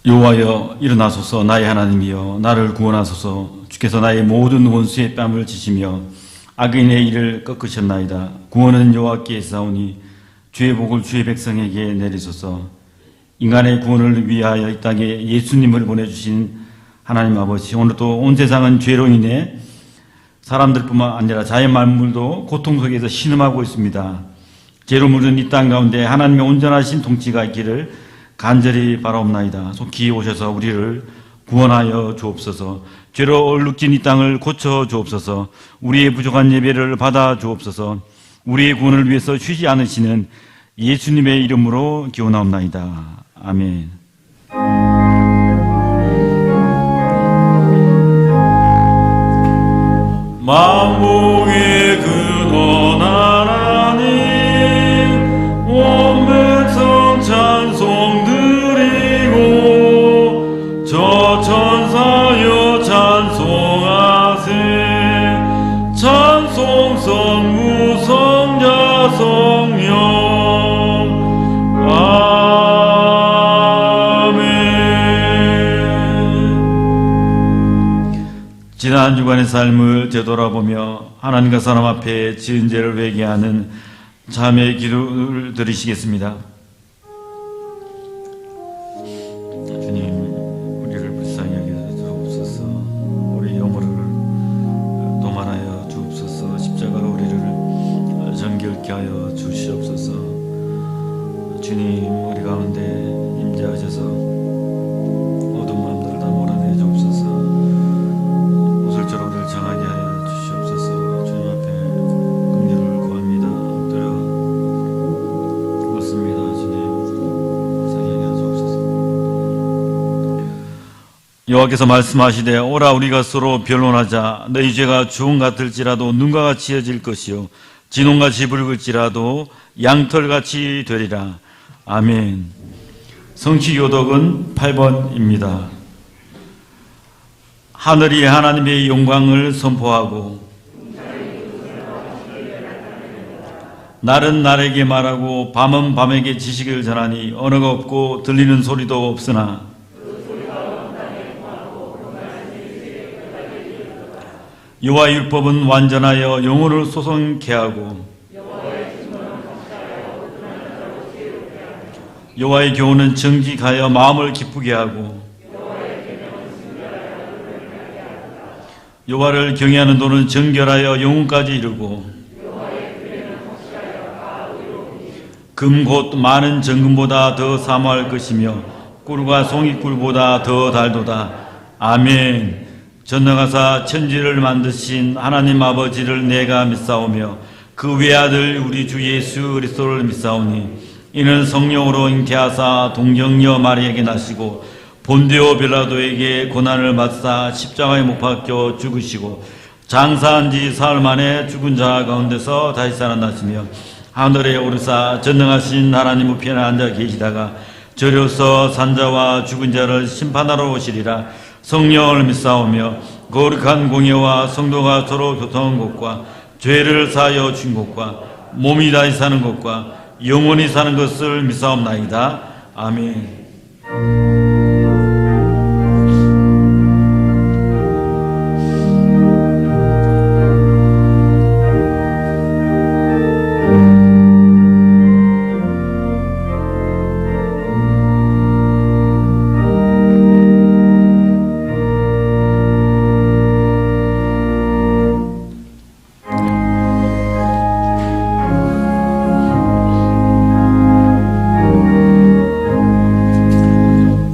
여호와여 일어나소서. 나의 하나님이여 나를 구원하소서. 주께서 나의 모든 원수의 뺨을 치시며 악인의 일을 꺾으셨나이다. 구원은 여호와께 있사오니 주의 복을 주의 백성에게 내리소서. 인간의 구원을 위하여 이 땅에 예수님을 보내주신 하나님 아버지, 오늘도 온 세상은 죄로 인해 사람들뿐만 아니라 자연 만물도 고통 속에서 신음하고 있습니다. 죄로 물든 이 땅 가운데 하나님의 온전하신 통치가 있기를 간절히 바라옵나이다. 속히 오셔서 우리를 구원하여 주옵소서. 죄로 얼룩진 이 땅을 고쳐 주옵소서. 우리의 부족한 예배를 받아 주옵소서. 우리의 구원을 위해서 쉬지 않으시는 예수님의 이름으로 기원하옵나이다. 아멘. 만복의 근원 하나님, 온 백성 찬송 드리고 저 천사여 찬송하세. 찬송선 무성자 성령 아멘. 지난 한 주간의 삶을 되돌아보며 하나님과 사람 앞에 지은 죄를 회개하는 자매의 기도를 드리시겠습니다. 주님, 우리를 불쌍히 여겨 주옵소서. 우리 영혼을 도만하여 주옵소서. 십자가로 우리를 정결케 하여 주시옵소서. 주님, 우리 가운데 임재하셔서 모든 마음들을 다 몰아내 주옵소서. 우슬처럼 우리를 정하게 하여 주시옵소서. 주님 앞에 긍휼을 구합니다. 엎드려 묻습니다. 주님, 불쌍히 여겨 주옵소서. 여호와께서 말씀하시되 오라 우리가 서로 변론하자. 너희 죄가 주홍 같을지라도 눈과 같이 해질 것이요 진홍같이 붉을지라도 양털같이 되리라. 아멘. 성취교독은 8번입니다. 하늘이 하나님의 영광을 선포하고 날은 날에게 말하고 밤은 밤에게 지식을 전하니 언어가 없고 들리는 소리도 없으나 여호와의 율법은 완전하여 영혼을 소성케 하고 여호와의 교훈은 정직하여 마음을 기쁘게 하고 여호와를 경외하는 도는 정결하여 영혼까지 이르고 금 곧 많은 정금보다 더 사모할 것이며 꿀과 송이꿀보다 더 달도다. 아멘. 전능하사 천지를 만드신 하나님 아버지를 내가 믿사오며 그 외아들 우리 주 예수 그리스도를 믿사오니 이는 성령으로 잉태하사 동정녀 마리에게 나시고 본디오 빌라도에게 고난을 받사 십자가에 못 박혀 죽으시고 장사한 지 사흘 만에 죽은 자 가운데서 다시 살아나시며 하늘에 오르사 전능하신 하나님 우편에 앉아 계시다가 저려서 산자와 죽은 자를 심판하러 오시리라. 성령을 믿사오며 거룩한 공예와 성도가 서로 교통한 곳과 죄를 사하여 준 곳과 몸이 다시 사는 곳과 영원히 사는 것을 믿사옵나이다. 아멘.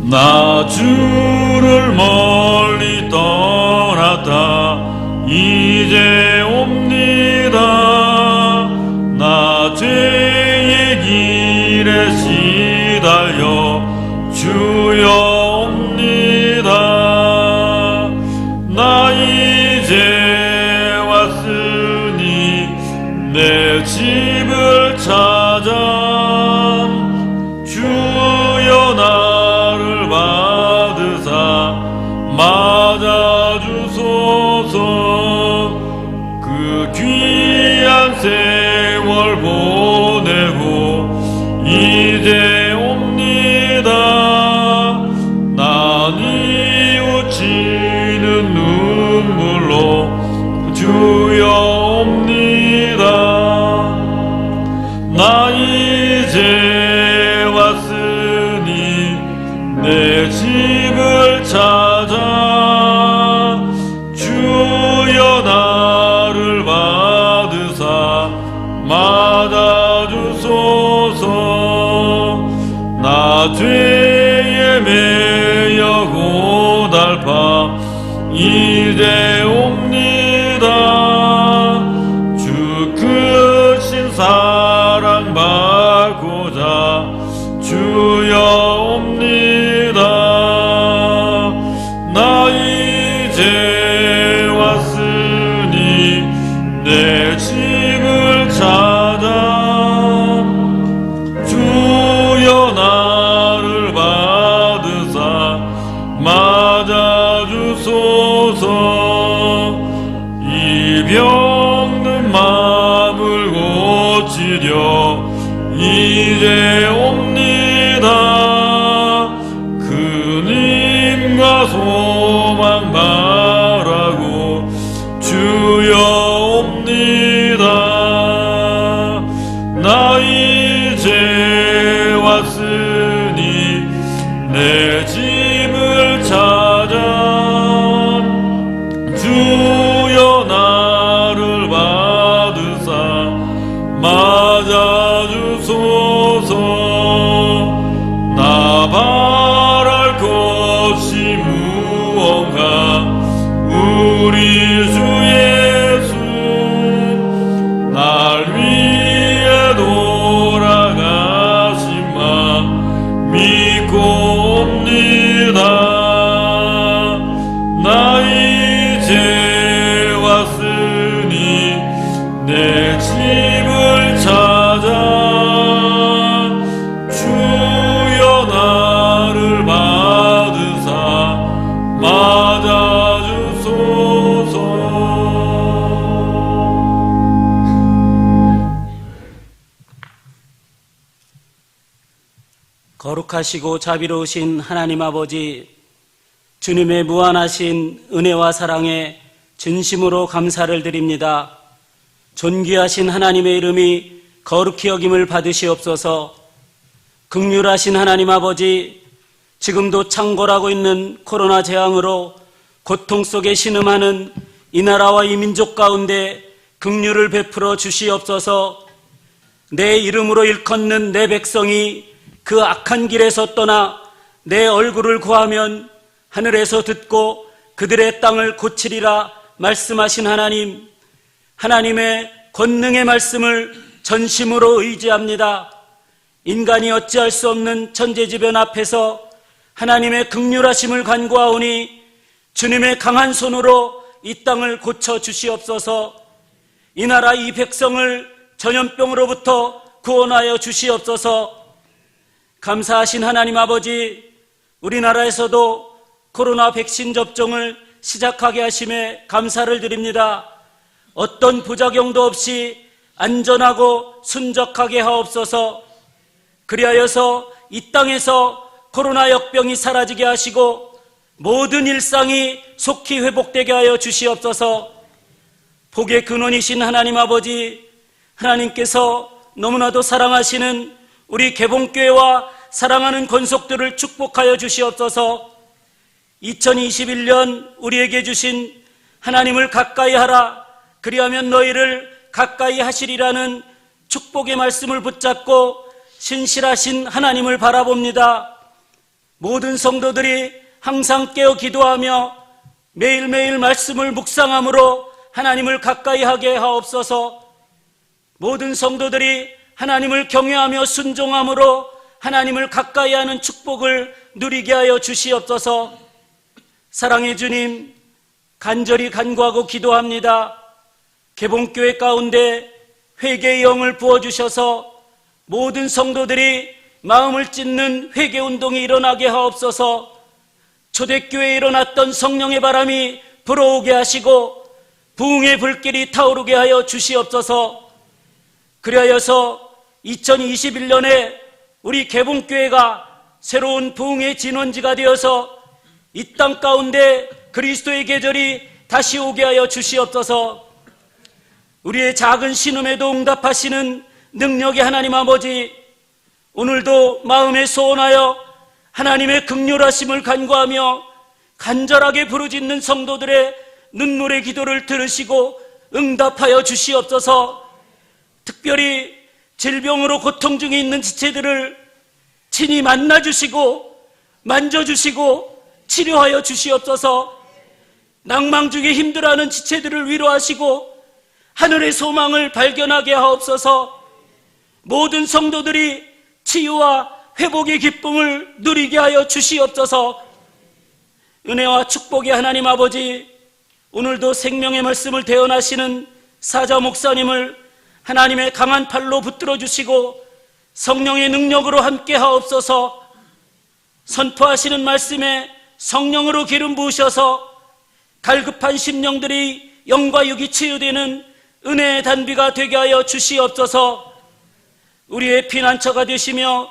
나 주를 멀리 떠났다 이제 옵니다. 나 죄의 길에 시달려 주여 옵니다. 나 이제 왔으니 내 집을 찾아 주여 나를 받으사 맞아주소서. 그 귀한 세월 보내고 이제 옵니다. 나 주여 옵니다. 나 이제 왔으니 내 집을 찾아 주여 나를 받으사 맞아주소서. 나 죄에 매여 고달파 이제 옵니다. 주 크신 사랑 받고자 주여 옵니다. 나 이제 왔으니 내 집을 찾아 주여 나를 받으사 맞아주소서. 이 병든 마음을 고치려 이제 옵니다. 그님과 소망 바라고 주여 옵니다. 나 이제 왔으니 내 집을 찾아 주여 나를 받으사 맞아주소서. 나 바랄 것이 무언가 우리 주 예수 날 위해 돌아가신 마 믿고 옵니다. 나 이제 왔으니 내 집을 찾아 주여 나를 받으사 맞아주소서. 거룩하시고 자비로우신 하나님 아버지, 주님의 무한하신 은혜와 사랑에 진심으로 감사를 드립니다. 존귀하신 하나님의 이름이 거룩히 여김을 받으시옵소서. 긍휼하신 하나님 아버지, 지금도 창궐하고 있는 코로나 재앙으로 고통 속에 신음하는 이 나라와 이 민족 가운데 긍휼을 베풀어 주시옵소서. 내 이름으로 일컫는 내 백성이 그 악한 길에서 떠나 내 얼굴을 구하면 하늘에서 듣고 그들의 땅을 고치리라 말씀하신 하나님, 하나님의 권능의 말씀을 전심으로 의지합니다. 인간이 어찌할 수 없는 천재지변 앞에서 하나님의 긍휼하심을 간구하오니 주님의 강한 손으로 이 땅을 고쳐 주시옵소서. 이 나라 이 백성을 전염병으로부터 구원하여 주시옵소서. 감사하신 하나님 아버지, 우리나라에서도 코로나 백신 접종을 시작하게 하심에 감사를 드립니다. 어떤 부작용도 없이 안전하고 순적하게 하옵소서. 그리하여서 이 땅에서 코로나 역병이 사라지게 하시고 모든 일상이 속히 회복되게 하여 주시옵소서. 복의 근원이신 하나님 아버지, 하나님께서 너무나도 사랑하시는 우리 개봉교회와 사랑하는 권속들을 축복하여 주시옵소서. 2021년 우리에게 주신 하나님을 가까이 하라, 그리하면 너희를 가까이 하시리라는 축복의 말씀을 붙잡고 신실하신 하나님을 바라봅니다. 모든 성도들이 항상 깨어 기도하며 매일매일 말씀을 묵상함으로 하나님을 가까이 하게 하옵소서. 모든 성도들이 하나님을 경외하며 순종함으로 하나님을 가까이 하는 축복을 누리게 하여 주시옵소서. 사랑의 주님, 간절히 간구하고 기도합니다. 개봉교회 가운데 회개의 영을 부어주셔서 모든 성도들이 마음을 찢는 회개운동이 일어나게 하옵소서. 초대교회에 일어났던 성령의 바람이 불어오게 하시고 부흥의 불길이 타오르게 하여 주시옵소서. 그리하여서 2021년에 우리 개봉교회가 새로운 부흥의 진원지가 되어서 이 땅 가운데 그리스도의 계절이 다시 오게 하여 주시옵소서. 우리의 작은 신음에도 응답하시는 능력의 하나님 아버지, 오늘도 마음에 소원하여 하나님의 긍휼하심을 간구하며 간절하게 부르짖는 성도들의 눈물의 기도를 들으시고 응답하여 주시옵소서. 특별히 질병으로 고통 중에 있는 지체들을 친히 만나주시고 만져주시고 치료하여 주시옵소서. 낭망 중에 힘들어하는 지체들을 위로하시고 하늘의 소망을 발견하게 하옵소서. 모든 성도들이 치유와 회복의 기쁨을 누리게 하여 주시옵소서. 은혜와 축복의 하나님 아버지, 오늘도 생명의 말씀을 대언하시는 사자 목사님을 하나님의 강한 팔로 붙들어 주시고 성령의 능력으로 함께 하옵소서. 선포하시는 말씀에 성령으로 기름 부으셔서 갈급한 심령들이 영과 육이 치유되는 은혜의 단비가 되게 하여 주시옵소서. 우리의 피난처가 되시며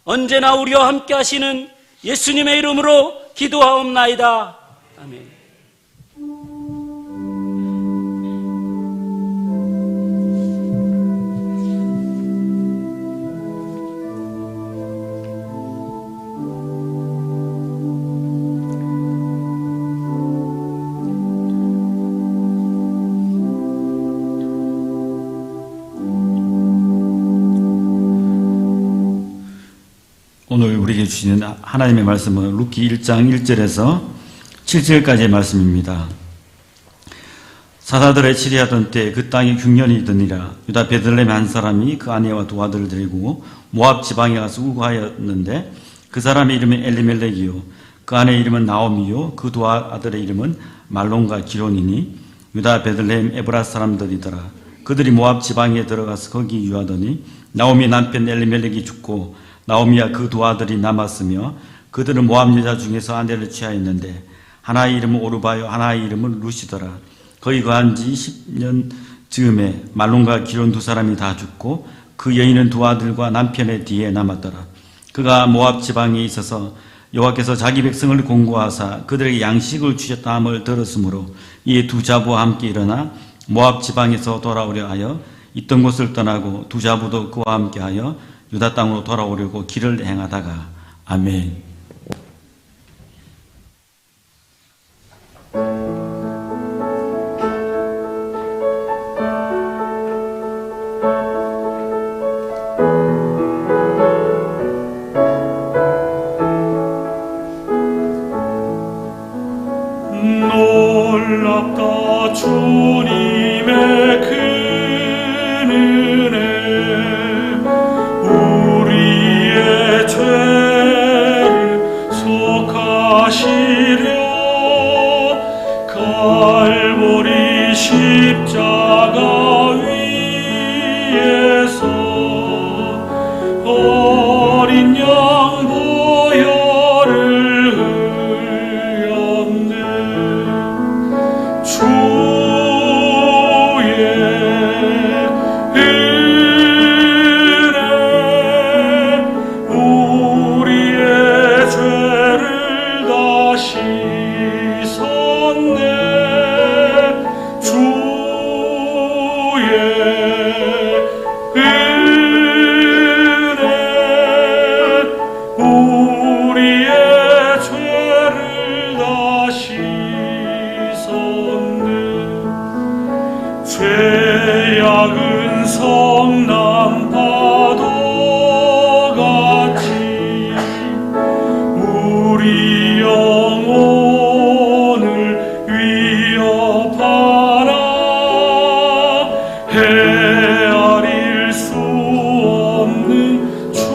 언제나 우리와 함께 하시는 예수님의 이름으로 기도하옵나이다. 아멘. 오늘 우리에게 주시는 하나님의 말씀은 룻기 1장 1절에서 7절까지의 말씀입니다. 사사들의 치리하던 때 그 땅이 흉년이 있더니라. 유다 베들레헴 한 사람이 그 아내와 두 아들을 데리고 모압 지방에 가서 우거하였는데 그 사람의 이름은 엘리멜렉이요 그 아내의 이름은 나오미요 그 두 아들의 이름은 말론과 기론이니 유다 베들레헴 에브라 사람들이더라. 그들이 모압 지방에 들어가서 거기 유하더니 나오미 남편 엘리멜렉이 죽고 나오미와 그 두 아들이 남았으며 그들은 모압 여자 중에서 아내를 취하였는데 하나의 이름은 오르바요 하나의 이름은 룻이더라. 거기 거한 지 10년 즈음에 말론과 기론 두 사람이 다 죽고 그 여인은 두 아들과 남편의 뒤에 남았더라. 그가 모압 지방에 있어서 여호와께서 자기 백성을 공고하사 그들에게 양식을 주셨다 함을 들었으므로 이에 두 자부와 함께 일어나 모압 지방에서 돌아오려 하여 있던 곳을 떠나고 두 자부도 그와 함께 하여 유다 땅으로 돌아오려고 길을 행하다가 아멘. 놀랍다 주님의 큰 은혜 우리의 죄를 속하시려 갈보리 십자가 위에서 어린 양 보혈을 흘렸네. 주의 은혜 우리의 죄를 다 씻었네. 주의 은혜 우리의 죄를 다 씻었네. 죄악은 성난 파도 같이 우리 영혼을 위협하나 헤아릴 수 없는 주의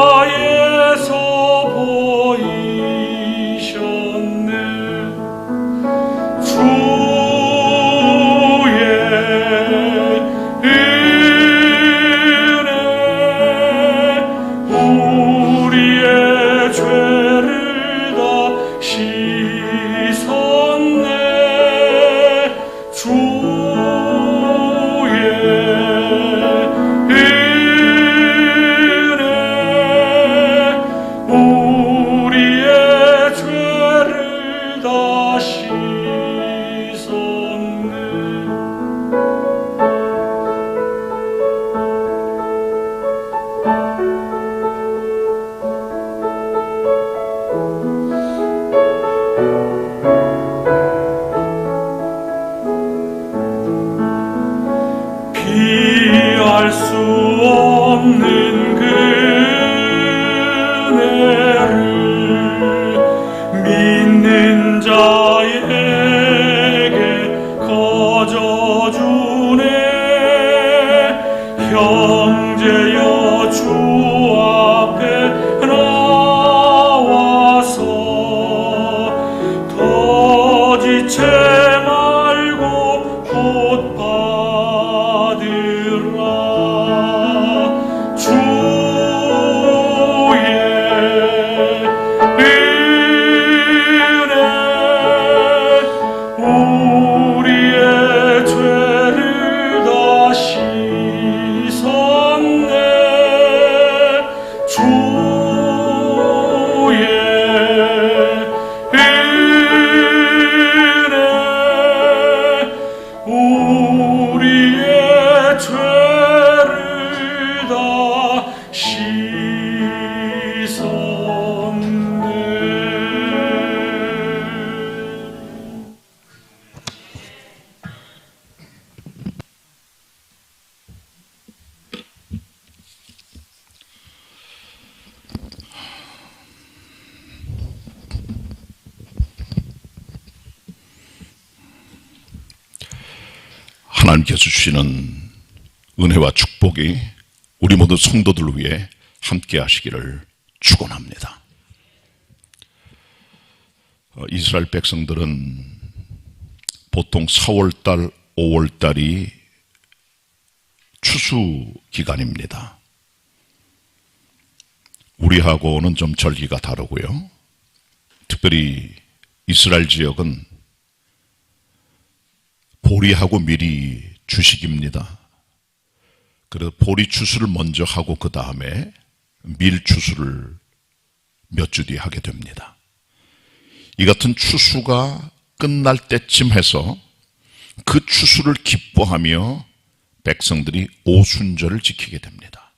십자가에서 보이셨네. 주의 믿는 자에게 거저주네. 형제여 주 앞에 나와서 더 지체 말고 곧 받으라. 주의 은혜 우리의 죄를 다 씻었네. 주의 은혜 우리의 죄를 다 씻었네. 하나님께서 주시는 은혜와 축복이 우리 모두 성도들을 위해 함께 하시기를 축원합니다. 이스라엘 백성들은 보통 4월달, 5월달이 추수 기간입니다. 우리하고는 좀 절기가 다르고요. 특별히 이스라엘 지역은 보리하고 밀이 주식입니다. 그래서 보리 추수를 먼저 하고 그 다음에 밀 추수를 몇 주 뒤에 하게 됩니다. 이 같은 추수가 끝날 때쯤 해서 그 추수를 기뻐하며 백성들이 오순절을 지키게 됩니다.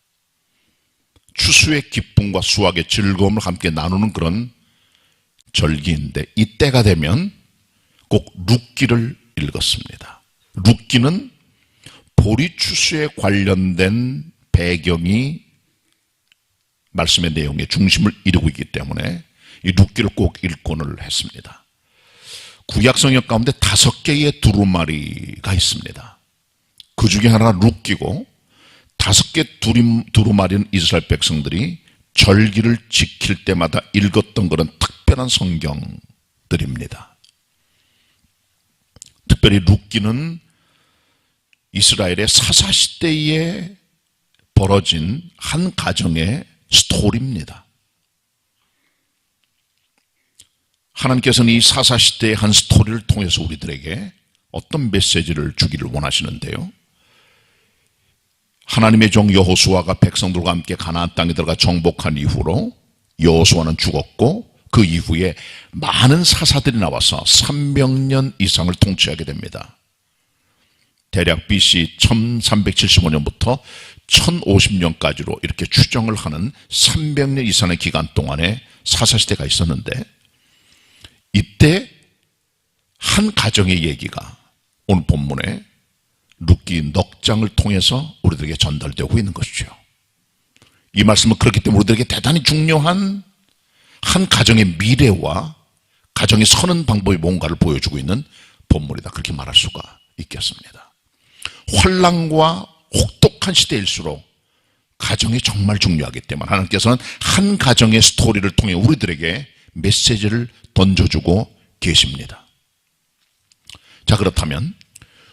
추수의 기쁨과 수확의 즐거움을 함께 나누는 그런 절기인데, 이때가 되면 꼭 룻기를 읽었습니다. 룻기는 보리 추수에 관련된 배경이 말씀의 내용의 중심을 이루고 있기 때문에 이 룻기를 꼭 읽곤을 했습니다. 구약 성경 가운데 5개의 두루마리가 있습니다. 그 중에 하나가 룻기고, 5개 두루마리는 이스라엘 백성들이 절기를 지킬 때마다 읽었던 그런 특별한 성경들입니다. 특별히 룻기는 이스라엘의 사사시대에 벌어진 한 가정의 스토리입니다. 하나님께서는 이 사사시대의 한 스토리를 통해서 우리들에게 어떤 메시지를 주기를 원하시는데요. 하나님의 종 여호수아가 백성들과 함께 가나안 땅에 들어가 정복한 이후로 여호수아는 죽었고, 그 이후에 많은 사사들이 나와서 300년 이상을 통치하게 됩니다. 대략 BC 1375년부터 1050년까지로 이렇게 추정을 하는 300년 이상의 기간 동안에 사사시대가 있었는데, 이때 한 가정의 얘기가 오늘 본문에 룻기 넉 장을 통해서 우리들에게 전달되고 있는 것이죠. 이 말씀은 그렇기 때문에 우리들에게 대단히 중요한 한 가정의 미래와 가정이 서는 방법이 뭔가를 보여주고 있는 본문이다, 그렇게 말할 수가 있겠습니다. 환난과 혹독한 시대일수록 가정이 정말 중요하기 때문에 하나님께서는 한 가정의 스토리를 통해 우리들에게 메시지를 던져주고 계십니다. 자, 그렇다면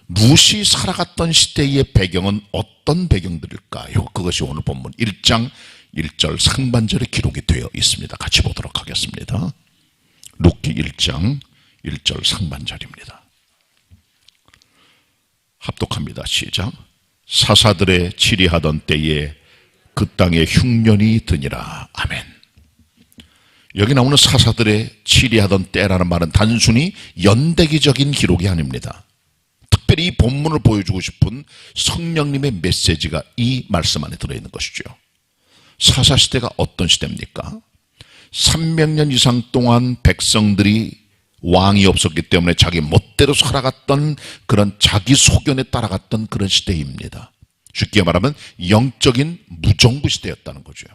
룻이 살아갔던 시대의 배경은 어떤 배경들일까요? 그것이 오늘 본문 1장 1절 상반절에 기록이 되어 있습니다. 같이 보도록 하겠습니다. 룻기 1장 1절 상반절입니다. 합독합니다. 시작. 사사들의 치리하던 때에 그 땅에 흉년이 드니라. 아멘. 여기 나오는 사사들의 치리하던 때라는 말은 단순히 연대기적인 기록이 아닙니다. 특별히 이 본문을 보여주고 싶은 성령님의 메시지가 이 말씀 안에 들어있는 것이죠. 사사시대가 어떤 시대입니까? 300년 이상 동안 백성들이 왕이 없었기 때문에 자기 멋대로 살아갔던 그런 자기 소견에 따라갔던 그런 시대입니다. 쉽게 말하면 영적인 무정부 시대였다는 거죠.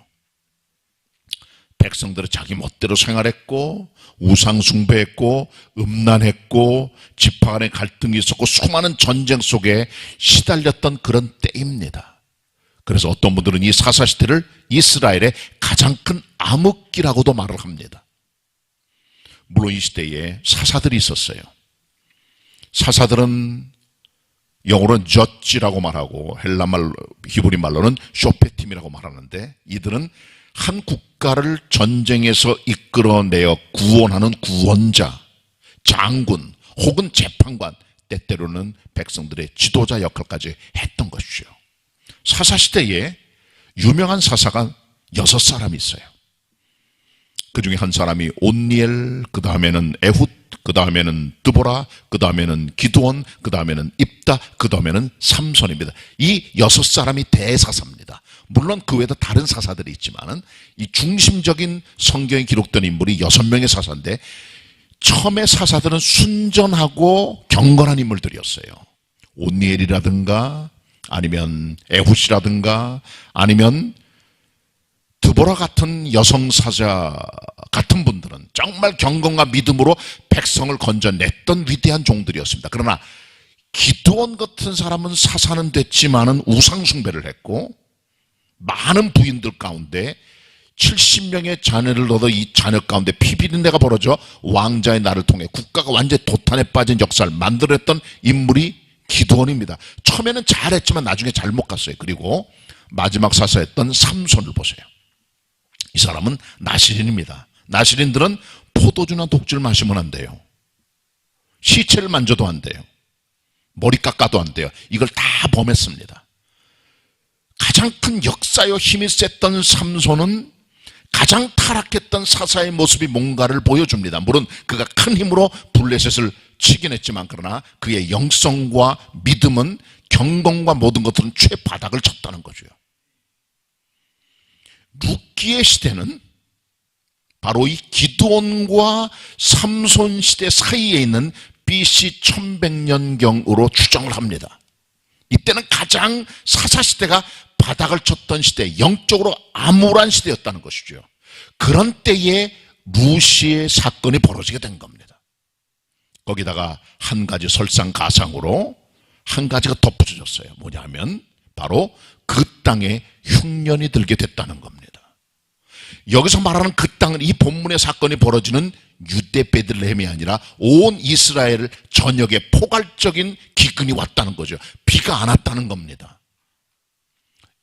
백성들은 자기 멋대로 생활했고 우상 숭배했고 음란했고 지파 간의 갈등이 있었고 수많은 전쟁 속에 시달렸던 그런 때입니다. 그래서 어떤 분들은 이 사사시대를 이스라엘의 가장 큰 암흑기라고도 말을 합니다. 물론 이 시대에 사사들이 있었어요. 사사들은 영어로는 저지라고 말하고 헬라말 히브리 말로는 쇼페팀이라고 말하는데 이들은 한 국가를 전쟁에서 이끌어내어 구원하는 구원자, 장군 혹은 재판관, 때때로는 백성들의 지도자 역할까지 했던 것이죠. 사사시대에 유명한 사사가 6사람이 있어요. 그 중에 한 사람이 온니엘, 그 다음에는 에훗, 그 다음에는 드보라, 그 다음에는 기드온, 그 다음에는 입다, 그 다음에는 삼손입니다. 이 6사람이 대사사입니다. 물론 그 외에도 다른 사사들이 있지만은 이 중심적인 성경에 기록된 인물이 6명의 사사인데 처음에 사사들은 순전하고 경건한 인물들이었어요. 온니엘이라든가 아니면 에훗이라든가 아니면 드보라 같은 여성 사자 같은 분들은 정말 경건과 믿음으로 백성을 건져냈던 위대한 종들이었습니다. 그러나 기드온 같은 사람은 사사는 됐지만은 우상 숭배를 했고 많은 부인들 가운데 70명의 자녀를 얻어 이 자녀 가운데 피비린내가 벌어져 왕자의 날을 통해 국가가 완전히 도탄에 빠진 역사를 만들어냈던 인물이 기드온입니다. 처음에는 잘했지만 나중에 잘못 갔어요. 그리고 마지막 사사였던 삼손을 보세요. 이 사람은 나시린입니다. 나시린들은 포도주나 독주를 마시면 안 돼요. 시체를 만져도 안 돼요. 머리 깎아도 안 돼요. 이걸 다 범했습니다. 가장 큰 역사요 힘이 셌던 삼손은 가장 타락했던 사사의 모습이 뭔가를 보여줍니다. 물론 그가 큰 힘으로 블레셋을 치긴 했지만 그러나 그의 영성과 믿음은 경건과 모든 것들은 최바닥을 쳤다는 거죠. 룻기의 시대는 바로 이 기드온과 삼손 시대 사이에 있는 BC 1100년경으로 추정을 합니다. 이때는 가장 사사시대가 바닥을 쳤던 시대, 영적으로 암울한 시대였다는 것이죠. 그런 때에 룻시의 사건이 벌어지게 된 겁니다. 거기다가 한 가지 설상가상으로 한 가지가 덧붙여졌어요. 뭐냐 하면 바로 그 땅에 흉년이 들게 됐다는 겁니다. 여기서 말하는 그 땅은 이 본문의 사건이 벌어지는 유대 베들레헴이 아니라 온 이스라엘 전역에 포괄적인 기근이 왔다는 거죠. 비가 안 왔다는 겁니다.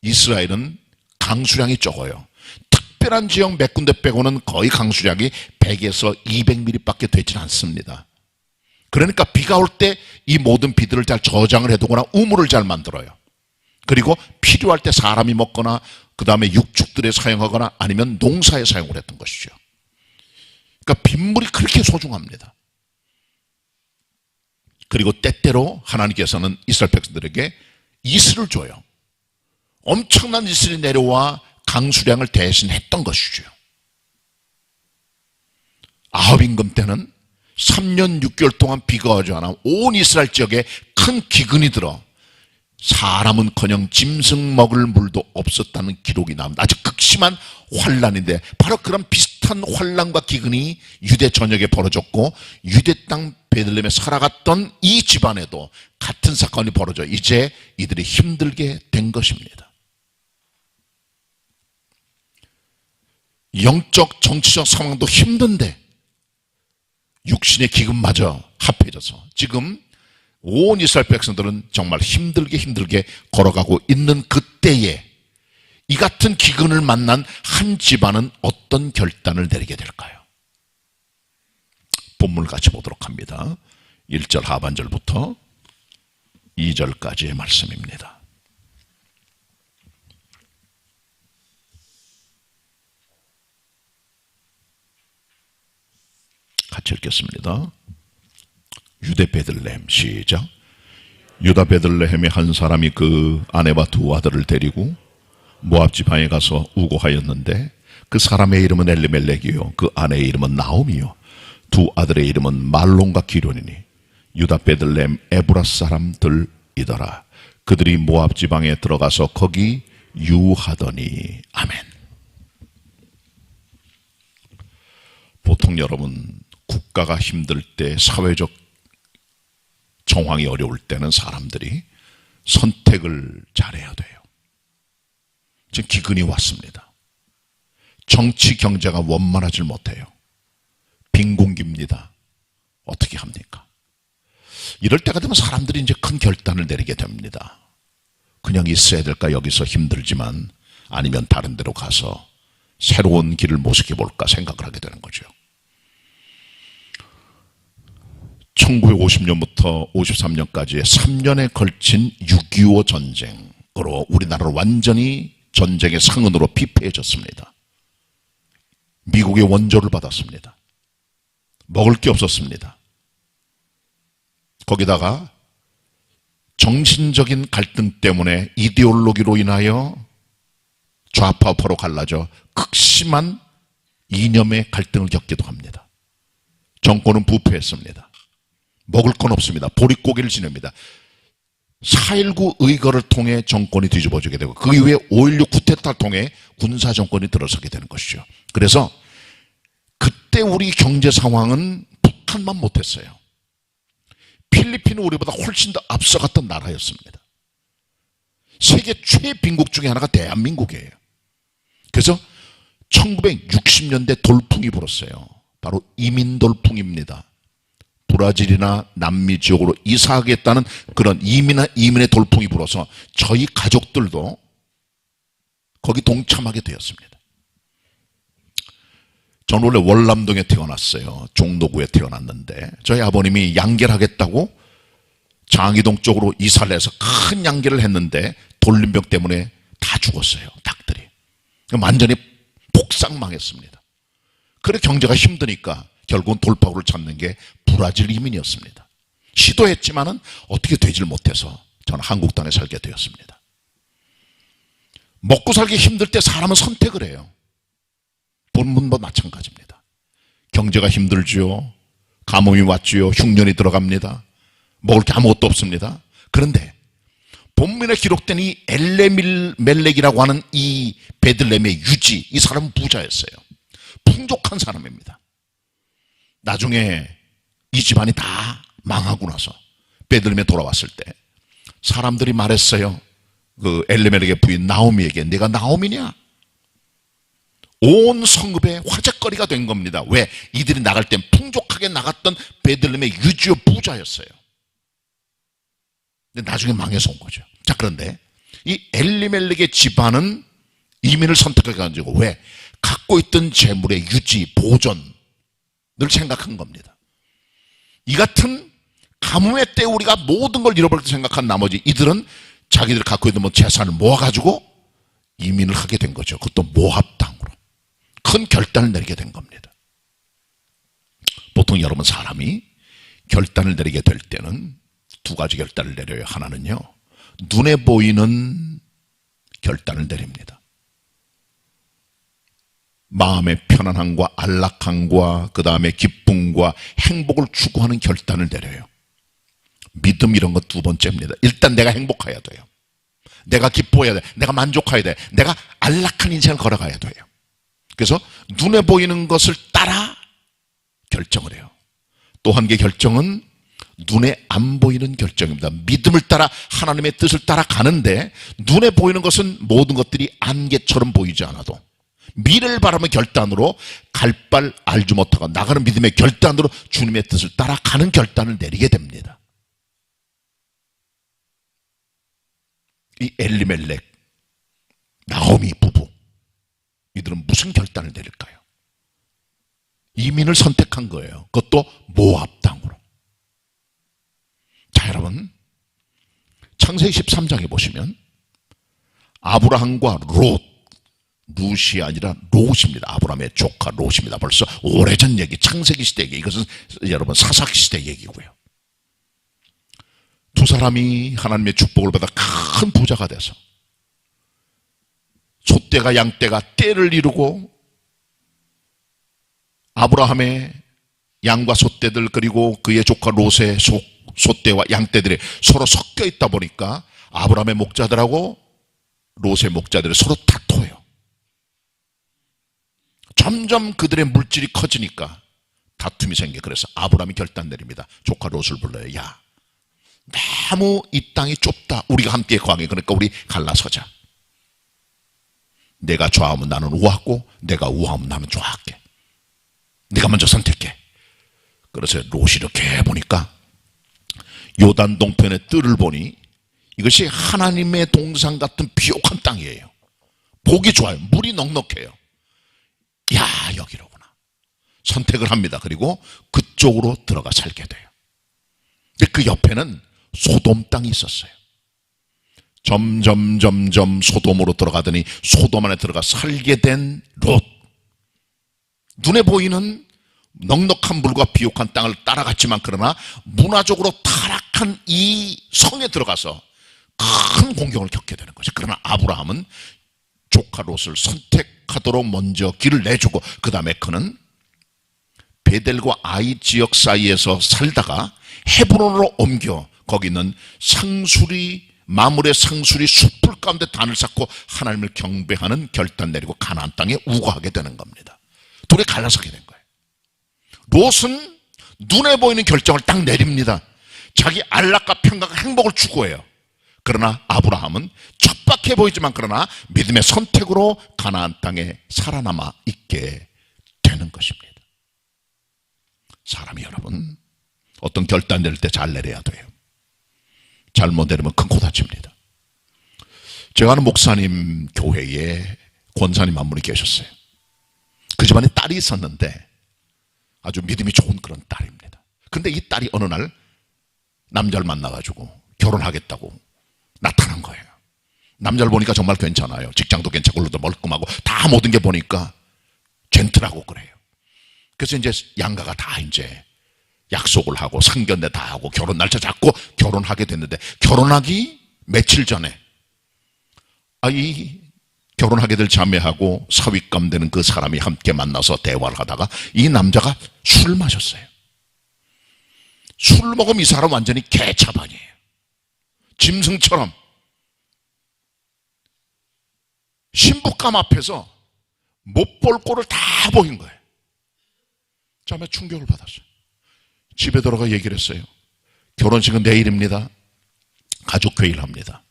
이스라엘은 강수량이 적어요. 특별한 지역 몇 군데 빼고는 거의 강수량이 100에서 200mm 밖에 되지 않습니다. 그러니까 비가 올 때 이 모든 비들을 잘 저장을 해두거나 우물을 잘 만들어요. 그리고 필요할 때 사람이 먹거나 그 다음에 육축들에 사용하거나 아니면 농사에 사용을 했던 것이죠. 그러니까 빗물이 그렇게 소중합니다. 그리고 때때로 하나님께서는 이스라엘 백성들에게 이슬을 줘요. 엄청난 이슬이 내려와 강수량을 대신했던 것이죠. 아합임금 때는 3년 6개월 동안 비가 오지 않아 온 이스라엘 지역에 큰 기근이 들어 사람은커녕 짐승 먹을 물도 없었다는 기록이 나옵니다. 아주 극심한 환란인데 바로 그런 비슷한 환란과 기근이 유대 전역에 벌어졌고 유대 땅 베들레헴에 살아갔던 이 집안에도 같은 사건이 벌어져 이제 이들이 힘들게 된 것입니다. 영적 정치적 상황도 힘든데 육신의 기근마저 합해져서 지금 온 이스라엘 백성들은 정말 힘들게 걸어가고 있는 그때에 이 같은 기근을 만난 한 집안은 어떤 결단을 내리게 될까요? 본문을 같이 보도록 합니다. 1절 하반절부터 2절까지의 말씀입니다. 같이 읽겠습니다. 유대 베들레헴 시작. 유다 베들레헴의 한 사람이 그 아내와 두 아들을 데리고 모압 지방에 가서 우고하였는데 그 사람의 이름은 엘리멜렉이요 그 아내의 이름은 나옴이요 두 아들의 이름은 말론과 기론이니 유다 베들레헴 에브라 사람들이더라. 그들이 모압 지방에 들어가서 거기 유하더니. 아멘. 보통 여러분, 국가가 힘들 때, 사회적 정황이 어려울 때는 사람들이 선택을 잘해야 돼요. 지금 기근이 왔습니다. 정치 경제가 원만하질 못해요. 빈곤기입니다. 어떻게 합니까? 이럴 때가 되면 사람들이 이제 큰 결단을 내리게 됩니다. 그냥 있어야 될까? 여기서 힘들지만, 아니면 다른 데로 가서 새로운 길을 모색해 볼까 생각을 하게 되는 거죠. 1950년부터 53년까지의 3년에 걸친 6.25 전쟁으로 우리나라는 완전히 전쟁의 상흔으로 피폐해졌습니다. 미국의 원조를 받았습니다. 먹을 게 없었습니다. 거기다가 정신적인 갈등 때문에 이데올로기로 인하여 좌파우파로 갈라져 극심한 이념의 갈등을 겪기도 합니다. 정권은 부패했습니다. 먹을 건 없습니다. 보릿고개를 지냅니다. 4.19 의거를 통해 정권이 뒤집어지게 되고, 그 이후에 5.16 쿠데타를 통해 군사정권이 들어서게 되는 것이죠. 그래서 그때 우리 경제 상황은 북한만 못했어요. 필리핀은 우리보다 훨씬 더 앞서갔던 나라였습니다. 세계 최빈국 중에 하나가 대한민국이에요. 그래서 1960년대 돌풍이 불었어요. 바로 이민 돌풍입니다. 브라질이나 남미 지역으로 이사하겠다는 그런 이민의 돌풍이 불어서 저희 가족들도 거기 동참하게 되었습니다. 저는 원래 월남동에 태어났어요. 종로구에 태어났는데 저희 아버님이 양계를 하겠다고 장이동 쪽으로 이사를 해서 큰 양계를 했는데 돌림병 때문에 다 죽었어요. 닭들이. 완전히 폭삭망했습니다. 그래 경제가 힘드니까 결국은 돌파구를 찾는 게 브라질 이민이었습니다. 시도했지만은 어떻게 되질 못해서 저는 한국 땅에 살게 되었습니다. 먹고 살기 힘들 때 사람은 선택을 해요. 본문도 마찬가지입니다. 경제가 힘들지요. 가뭄이 왔지요. 흉년이 들어갑니다. 먹을 게 아무것도 없습니다. 그런데 본문에 기록된 이 엘레멜렉이라고 하는 이 베들레헴의 유지, 이 사람은 부자였어요. 풍족한 사람입니다. 나중에 이 집안이 다 망하고 나서 베들레헴에 돌아왔을 때 사람들이 말했어요. 그 엘레멜렉의 부인 나오미에게, 네가 나오미냐? 온 성읍의 화제거리가 된 겁니다. 왜? 이들이 나갈 땐 풍족하게 나갔던 베들레헴의 유지요 부자였어요. 근데 나중에 망해서 온 거죠. 자, 그런데 이 엘리멜렉의 집안은 이민을 선택해가지고 왜? 갖고 있던 재물의 유지, 보존을 생각한 겁니다. 이 같은 가뭄의 때 우리가 모든 걸 잃어버릴 때 생각한 나머지 이들은 자기들이 갖고 있는 재산을 모아가지고 이민을 하게 된 거죠. 그것도 모압 땅으로. 큰 결단을 내리게 된 겁니다. 보통 여러분 사람이 결단을 내리게 될 때는 두 가지 결단을 내려요. 하나는요, 눈에 보이는 결단을 내립니다. 마음의 편안함과 안락함과 그 다음에 기쁨과 행복을 추구하는 결단을 내려요. 믿음 이런 거 두 번째입니다. 일단 내가 행복해야 돼요. 내가 기뻐해야 돼. 내가 만족해야 돼. 내가 안락한 인생을 걸어가야 돼요. 그래서 눈에 보이는 것을 따라 결정을 해요. 또 한 개 결정은 눈에 안 보이는 결정입니다. 믿음을 따라 하나님의 뜻을 따라 가는데 눈에 보이는 것은 모든 것들이 안개처럼 보이지 않아도 미래를 바라는 결단으로 갈 발 알지 못하고 나가는 믿음의 결단으로 주님의 뜻을 따라가는 결단을 내리게 됩니다. 이 엘리멜렉, 나오미 부부, 이들은 무슨 결단을 내릴까요? 이민을 선택한 거예요. 그것도 모압 땅으로. 자, 여러분, 창세기 13장에 보시면 아브라함과 룻이 아니라 롯입니다. 아브라함의 조카 롯입니다. 벌써 오래전 얘기, 창세기 시대 얘기. 이것은 여러분 사사기 시대 얘기고요. 두 사람이 하나님의 축복을 받아 큰 부자가 돼서 소떼가 양떼가 떼를 이루고 아브라함의 양과 소떼들 그리고 그의 조카 롯의 소떼와 양떼들이 서로 섞여 있다 보니까 아브라함의 목자들하고 롯의 목자들이 서로 다퉈요. 점점 그들의 물질이 커지니까 다툼이 생겨. 그래서 아브라함이 결단 내립니다. 조카 롯을 불러요. 야, 너무 이 땅이 좁다. 우리가 함께 거하게. 그러니까 우리 갈라서자. 내가 좌하면 나는 우하고 내가 우하면 나는 좌할게. 네가 먼저 선택해. 그래서 롯이 이렇게 보니까 요단 동편의 뜰을 보니 이것이 하나님의 동산 같은 비옥한 땅이에요. 보기 좋아요. 물이 넉넉해요. 야, 여기로구나. 선택을 합니다. 그리고 그쪽으로 들어가 살게 돼요. 근데 그 옆에는 소돔 땅이 있었어요. 점점 소돔으로 들어가더니 소돔 안에 들어가 살게 된 롯. 눈에 보이는 넉넉한 물과 비옥한 땅을 따라갔지만 그러나 문화적으로 타락한 이 성에 들어가서 큰 공경을 겪게 되는 거죠. 그러나 아브라함은 조카 롯을 선택하도록 먼저 길을 내주고 그 다음에 그는 베델과 아이 지역 사이에서 살다가 헤브론으로 옮겨 거기 있는 마물의 상수리 숲을 가운데 단을 쌓고 하나님을 경배하는 결단 내리고 가나안 땅에 우거하게 되는 겁니다. 둘이 갈라서게 된 거예요. 롯은 눈에 보이는 결정을 딱 내립니다. 자기 안락과 평강과 행복을 추구해요. 그러나 아브라함은 척박해 보이지만 그러나 믿음의 선택으로 가나안 땅에 살아남아 있게 되는 것입니다. 사람이 여러분 어떤 결단 내릴 때 잘 내려야 돼요. 잘못 내리면 큰 코 다칩니다. 제가 아는 목사님 교회에 권사님 한 분이 계셨어요. 그 집안에 딸이 있었는데 아주 믿음이 좋은 그런 딸입니다. 근데 이 딸이 어느 날 남자를 만나가지고 결혼하겠다고 나타난 거예요. 남자를 보니까 정말 괜찮아요. 직장도 괜찮고 얼굴도 멀끔하고 다 모든 게 보니까 젠틀하고 그래요. 그래서 이제 양가가 다 이제 약속을 하고 상견례 다 하고 결혼 날짜 잡고 결혼하게 됐는데 결혼하기 며칠 전에 이 결혼하게 될 자매하고 사윗감 되는 그 사람이 함께 만나서 대화를 하다가 이 남자가 술을 마셨어요. 술 먹으면 이 사람 완전히 개차반이에요. 짐승처럼 신부감 앞에서 못 볼 꼴을 다 보인 거예요. 자매 충격을 받았어요. 집에 들어가 얘기를 했어요. 결혼식은 내일입니다. 가족회의를 합니다.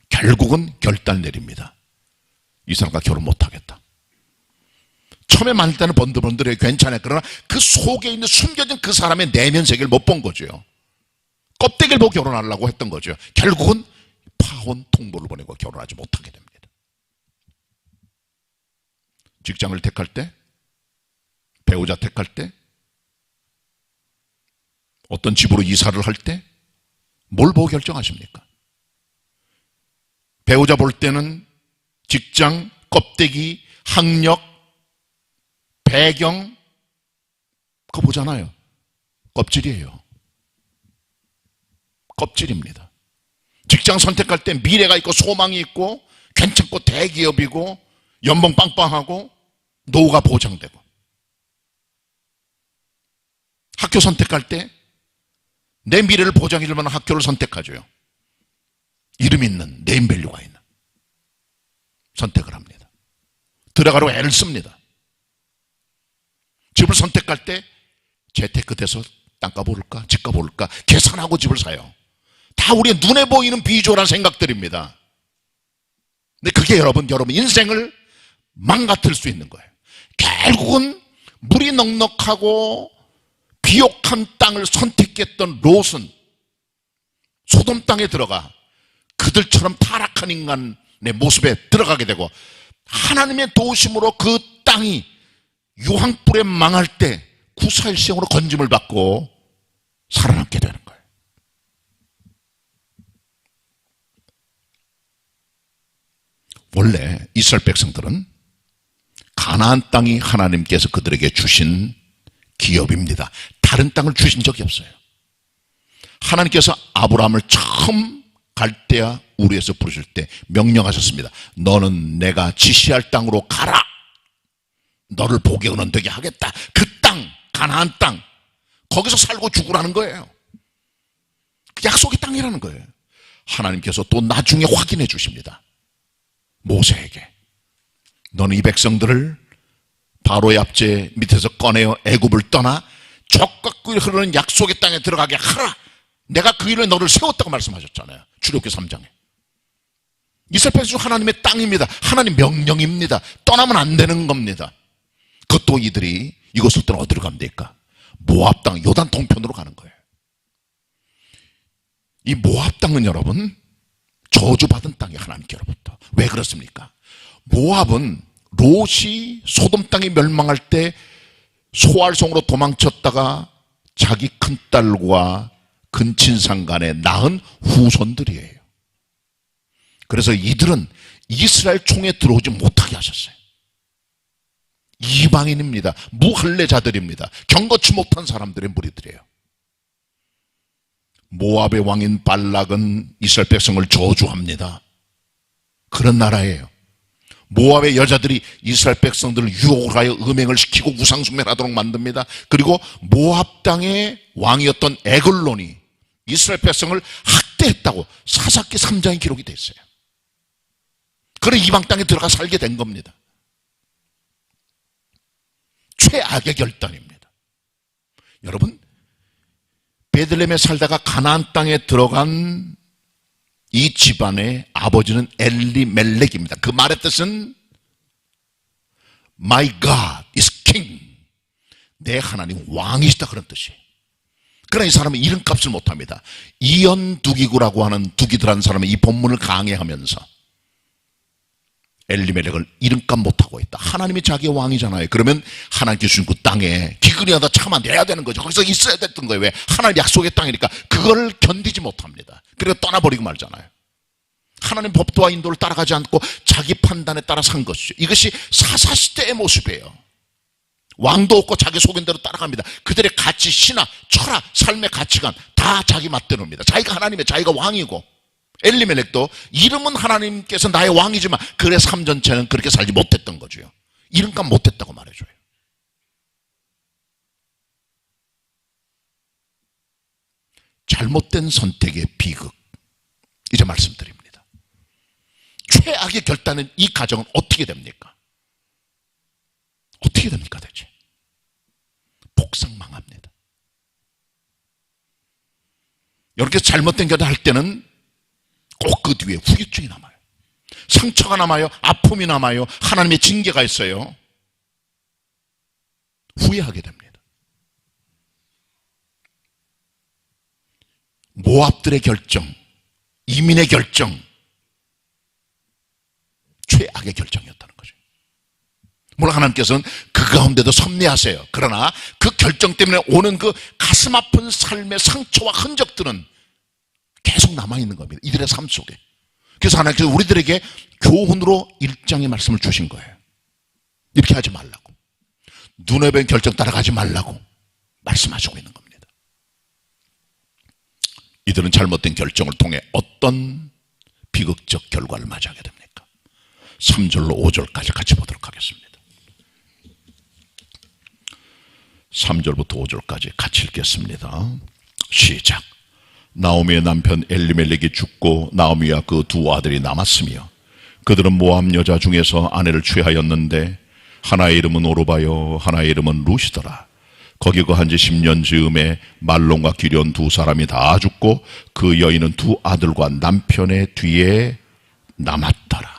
결국은 결단 내립니다. 이 사람과 결혼 못하겠다. 처음에 만날 때는 번들번들해 괜찮아요. 그러나 그 속에 있는 숨겨진 그 사람의 내면 세계를 못 본 거죠. 껍데기를 보고 결혼하려고 했던 거죠. 결국은 파혼 통보를 보내고 결혼하지 못하게 됩니다. 직장을 택할 때, 배우자 택할 때, 어떤 집으로 이사를 할 때 뭘 보고 결정하십니까? 배우자 볼 때는 직장, 껍데기, 학력, 배경 그거 보잖아요. 껍질이에요. 껍질입니다. 직장 선택할 때 미래가 있고 소망이 있고 괜찮고 대기업이고 연봉 빵빵하고 노후가 보장되고, 학교 선택할 때 내 미래를 보장해 줄 만한 학교를 선택하죠. 이름 있는 네임밸류가 있는 선택을 합니다. 들어가려고 애를 씁니다. 집을 선택할 때 재테크 돼서 땅값 오를까 집값 오를까 계산하고 집을 사요. 다 우리의 눈에 보이는 비주얼한 생각들입니다. 근데 그게 여러분 인생을 망가뜨릴 수 있는 거예요. 결국은 물이 넉넉하고 비옥한 땅을 선택했던 롯은 소돔 땅에 들어가 그들처럼 타락한 인간의 모습에 들어가게 되고 하나님의 도우심으로 그 땅이 유황불에 망할 때 구사일생으로 건짐을 받고 살아남게 되는 거예요. 원래 이스라엘 백성들은 가나안 땅이 하나님께서 그들에게 주신 기업입니다. 다른 땅을 주신 적이 없어요. 하나님께서 아브라함을 처음 갈대아 우르에서 부르실 때 명령하셨습니다. 너는 내가 지시할 땅으로 가라. 너를 복의 은원 되게 하겠다. 그 땅, 가나안 땅, 거기서 살고 죽으라는 거예요. 그 약속의 땅이라는 거예요. 하나님께서 또 나중에 확인해 주십니다. 모세에게 너는 이 백성들을 바로의 압제 밑에서 꺼내어 애굽을 떠나 젖과 꿀이 흐르는 약속의 땅에 들어가게 하라. 내가 그 일에 너를 세웠다고 말씀하셨잖아요. 출애굽기 3장에. 이스라엘 백성 하나님의 땅입니다. 하나님 명령입니다. 떠나면 안 되는 겁니다. 그것도 이들이 이곳을 떠나 어디로 가면 될까? 모압 땅, 요단 동편으로 가는 거예요. 이 모압 땅은 여러분 저주받은 땅이 하나님께로부터. 왜 그렇습니까? 모압은 롯이 소돔 땅이 멸망할 때 소알성으로 도망쳤다가 자기 큰딸과 근친상간에 낳은 후손들이에요. 그래서 이들은 이스라엘 총에 들어오지 못하게 하셨어요. 이방인입니다. 무할례자들입니다. 경거치 못한 사람들의 무리들이에요. 모압의 왕인 발락은 이스라엘 백성을 저주합니다. 그런 나라예요. 모압의 여자들이 이스라엘 백성들을 유혹을 하여 음행을 시키고 우상숭배를 하도록 만듭니다. 그리고 모압 땅의 왕이었던 에글론이 이스라엘 백성을 학대했다고 사사기 3장에 기록이 돼 있어요. 그런 이방 땅에 들어가 살게 된 겁니다. 최악의 결단입니다. 여러분, 베들레헴에 살다가 가나안 땅에 들어간 이 집안의 아버지는 엘리멜렉입니다. 그 말의 뜻은 My God is King. 내 하나님 왕이시다, 그런 뜻이에요. 그러나 이 사람은 이름값을 못합니다. 이연두기구라고 하는 두기들한 사람은 이 본문을 강해하면서 엘리멜렉을 이름값 못하고 있다. 하나님이 자기의 왕이잖아요. 그러면 하나님께 주신 그 땅에 기근이하다 참아내야 되는 거죠. 거기서 있어야 됐던 거예요. 왜? 하나님 약속의 땅이니까 그걸 견디지 못합니다. 그래서 떠나버리고 말잖아요. 하나님 법도와 인도를 따라가지 않고 자기 판단에 따라 산 것이죠. 이것이 사사시대의 모습이에요. 왕도 없고 자기 속인대로 따라갑니다. 그들의 가치, 신화, 철학, 삶의 가치관 다 자기 맛대로입니다. 자기가 하나님의, 자기가 왕이고. 엘리멜렉도 이름은 하나님께서 나의 왕이지만 그의 삶 전체는 그렇게 살지 못했던 거죠. 이름값 못했다고 말해줘요. 잘못된 선택의 비극, 이제 말씀드립니다. 최악의 결단은 이 가정은 어떻게 됩니까? 어떻게 됩니까 대체? 폭삭망합니다. 이렇게 잘못된 결단을 할 때는 꼭 그 뒤에 후유증이 남아요. 상처가 남아요. 아픔이 남아요. 하나님의 징계가 있어요. 후회하게 됩니다. 모압들의 결정, 이민의 결정, 최악의 결정이었다는 거죠. 물론 하나님께서는 그 가운데도 섭리하세요. 그러나 그 결정 때문에 오는 그 가슴 아픈 삶의 상처와 흔적들은 계속 남아있는 겁니다. 이들의 삶 속에. 그래서 하나님께서 우리들에게 교훈으로 1장의 말씀을 주신 거예요. 이렇게 하지 말라고. 눈에 뵌 결정 따라가지 말라고 말씀하시고 있는 겁니다. 이들은 잘못된 결정을 통해 어떤 비극적 결과를 맞이하게 됩니까? 3절로 5절까지 같이 보도록 하겠습니다. 3절부터 5절까지 같이 읽겠습니다. 시작. 나오미의 남편 엘리멜렉이 죽고 나오미와 그 두 아들이 남았으며 그들은 모압 여자 중에서 아내를 취하였는데 하나의 이름은 오르바요 하나의 이름은 루시더라. 거기 거한 지 10년 즈음에 말론과 기련 두 사람이 다 죽고 그 여인은 두 아들과 남편의 뒤에 남았더라.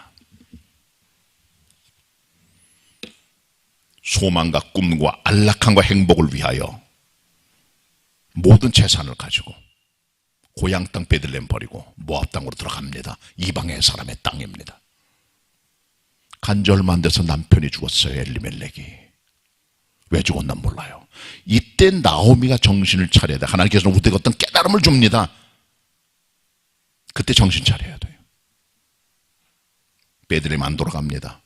소망과 꿈과 안락함과 행복을 위하여 모든 재산을 가지고 고향 땅 베들레헴 버리고 모압 땅으로 들어갑니다. 이방의 사람의 땅입니다. 간지 얼마 안 돼서 남편이 죽었어요. 엘리멜렉이. 왜 죽었나 몰라요. 이때 나오미가 정신을 차려야 돼. 하나님께서는 우리에게 어떤 깨달음을 줍니다. 그때 정신 차려야 돼요. 베들레헴 안 돌아갑니다.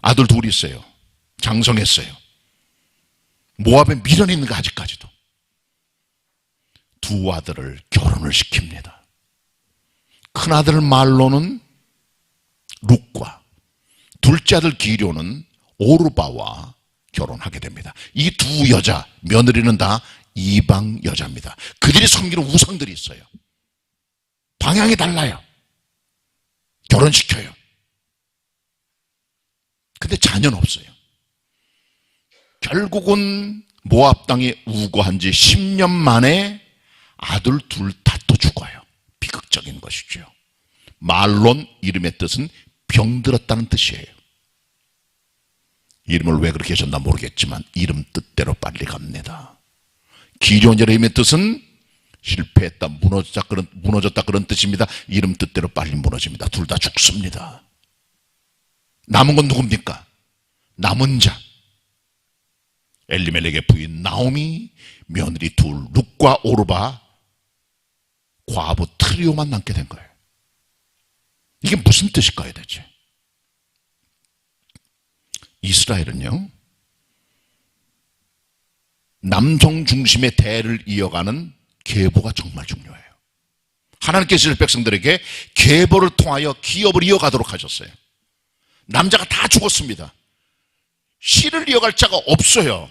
아들 둘이 있어요. 장성했어요. 모압에 미련이 있는 거 아직까지도. 두 아들을 결혼을 시킵니다. 큰아들 말로는 룩과 둘째 아들 기료는 오르바와 결혼하게 됩니다. 이 두 여자, 며느리는 다 이방 여자입니다. 그들이 섬기는 우상들이 있어요. 방향이 달라요. 결혼시켜요. 근데 자녀는 없어요. 결국은 모압 땅에 우거한 지 10년 만에 아들 둘 다 또 죽어요. 비극적인 것이죠. 말론 이름의 뜻은 병들었다는 뜻이에요. 이름을 왜 그렇게 하셨나 모르겠지만 이름 뜻대로 빨리 갑니다. 기존의 이름의 뜻은 실패했다, 무너졌다 그런 뜻입니다. 이름 뜻대로 빨리 무너집니다. 둘 다 죽습니다. 남은 건 누굽니까? 남은 자. 엘리멜렉의 부인 나오미, 며느리 둘 룻과 오르바, 과부 트리오만 남게 된 거예요. 이게 무슨 뜻일까요 대체? 이스라엘은요, 남성 중심의 대를 이어가는 계보가 정말 중요해요. 하나님께서 이스라엘 백성들에게 계보를 통하여 기업을 이어가도록 하셨어요. 남자가 다 죽었습니다. 씨를 이어갈 자가 없어요.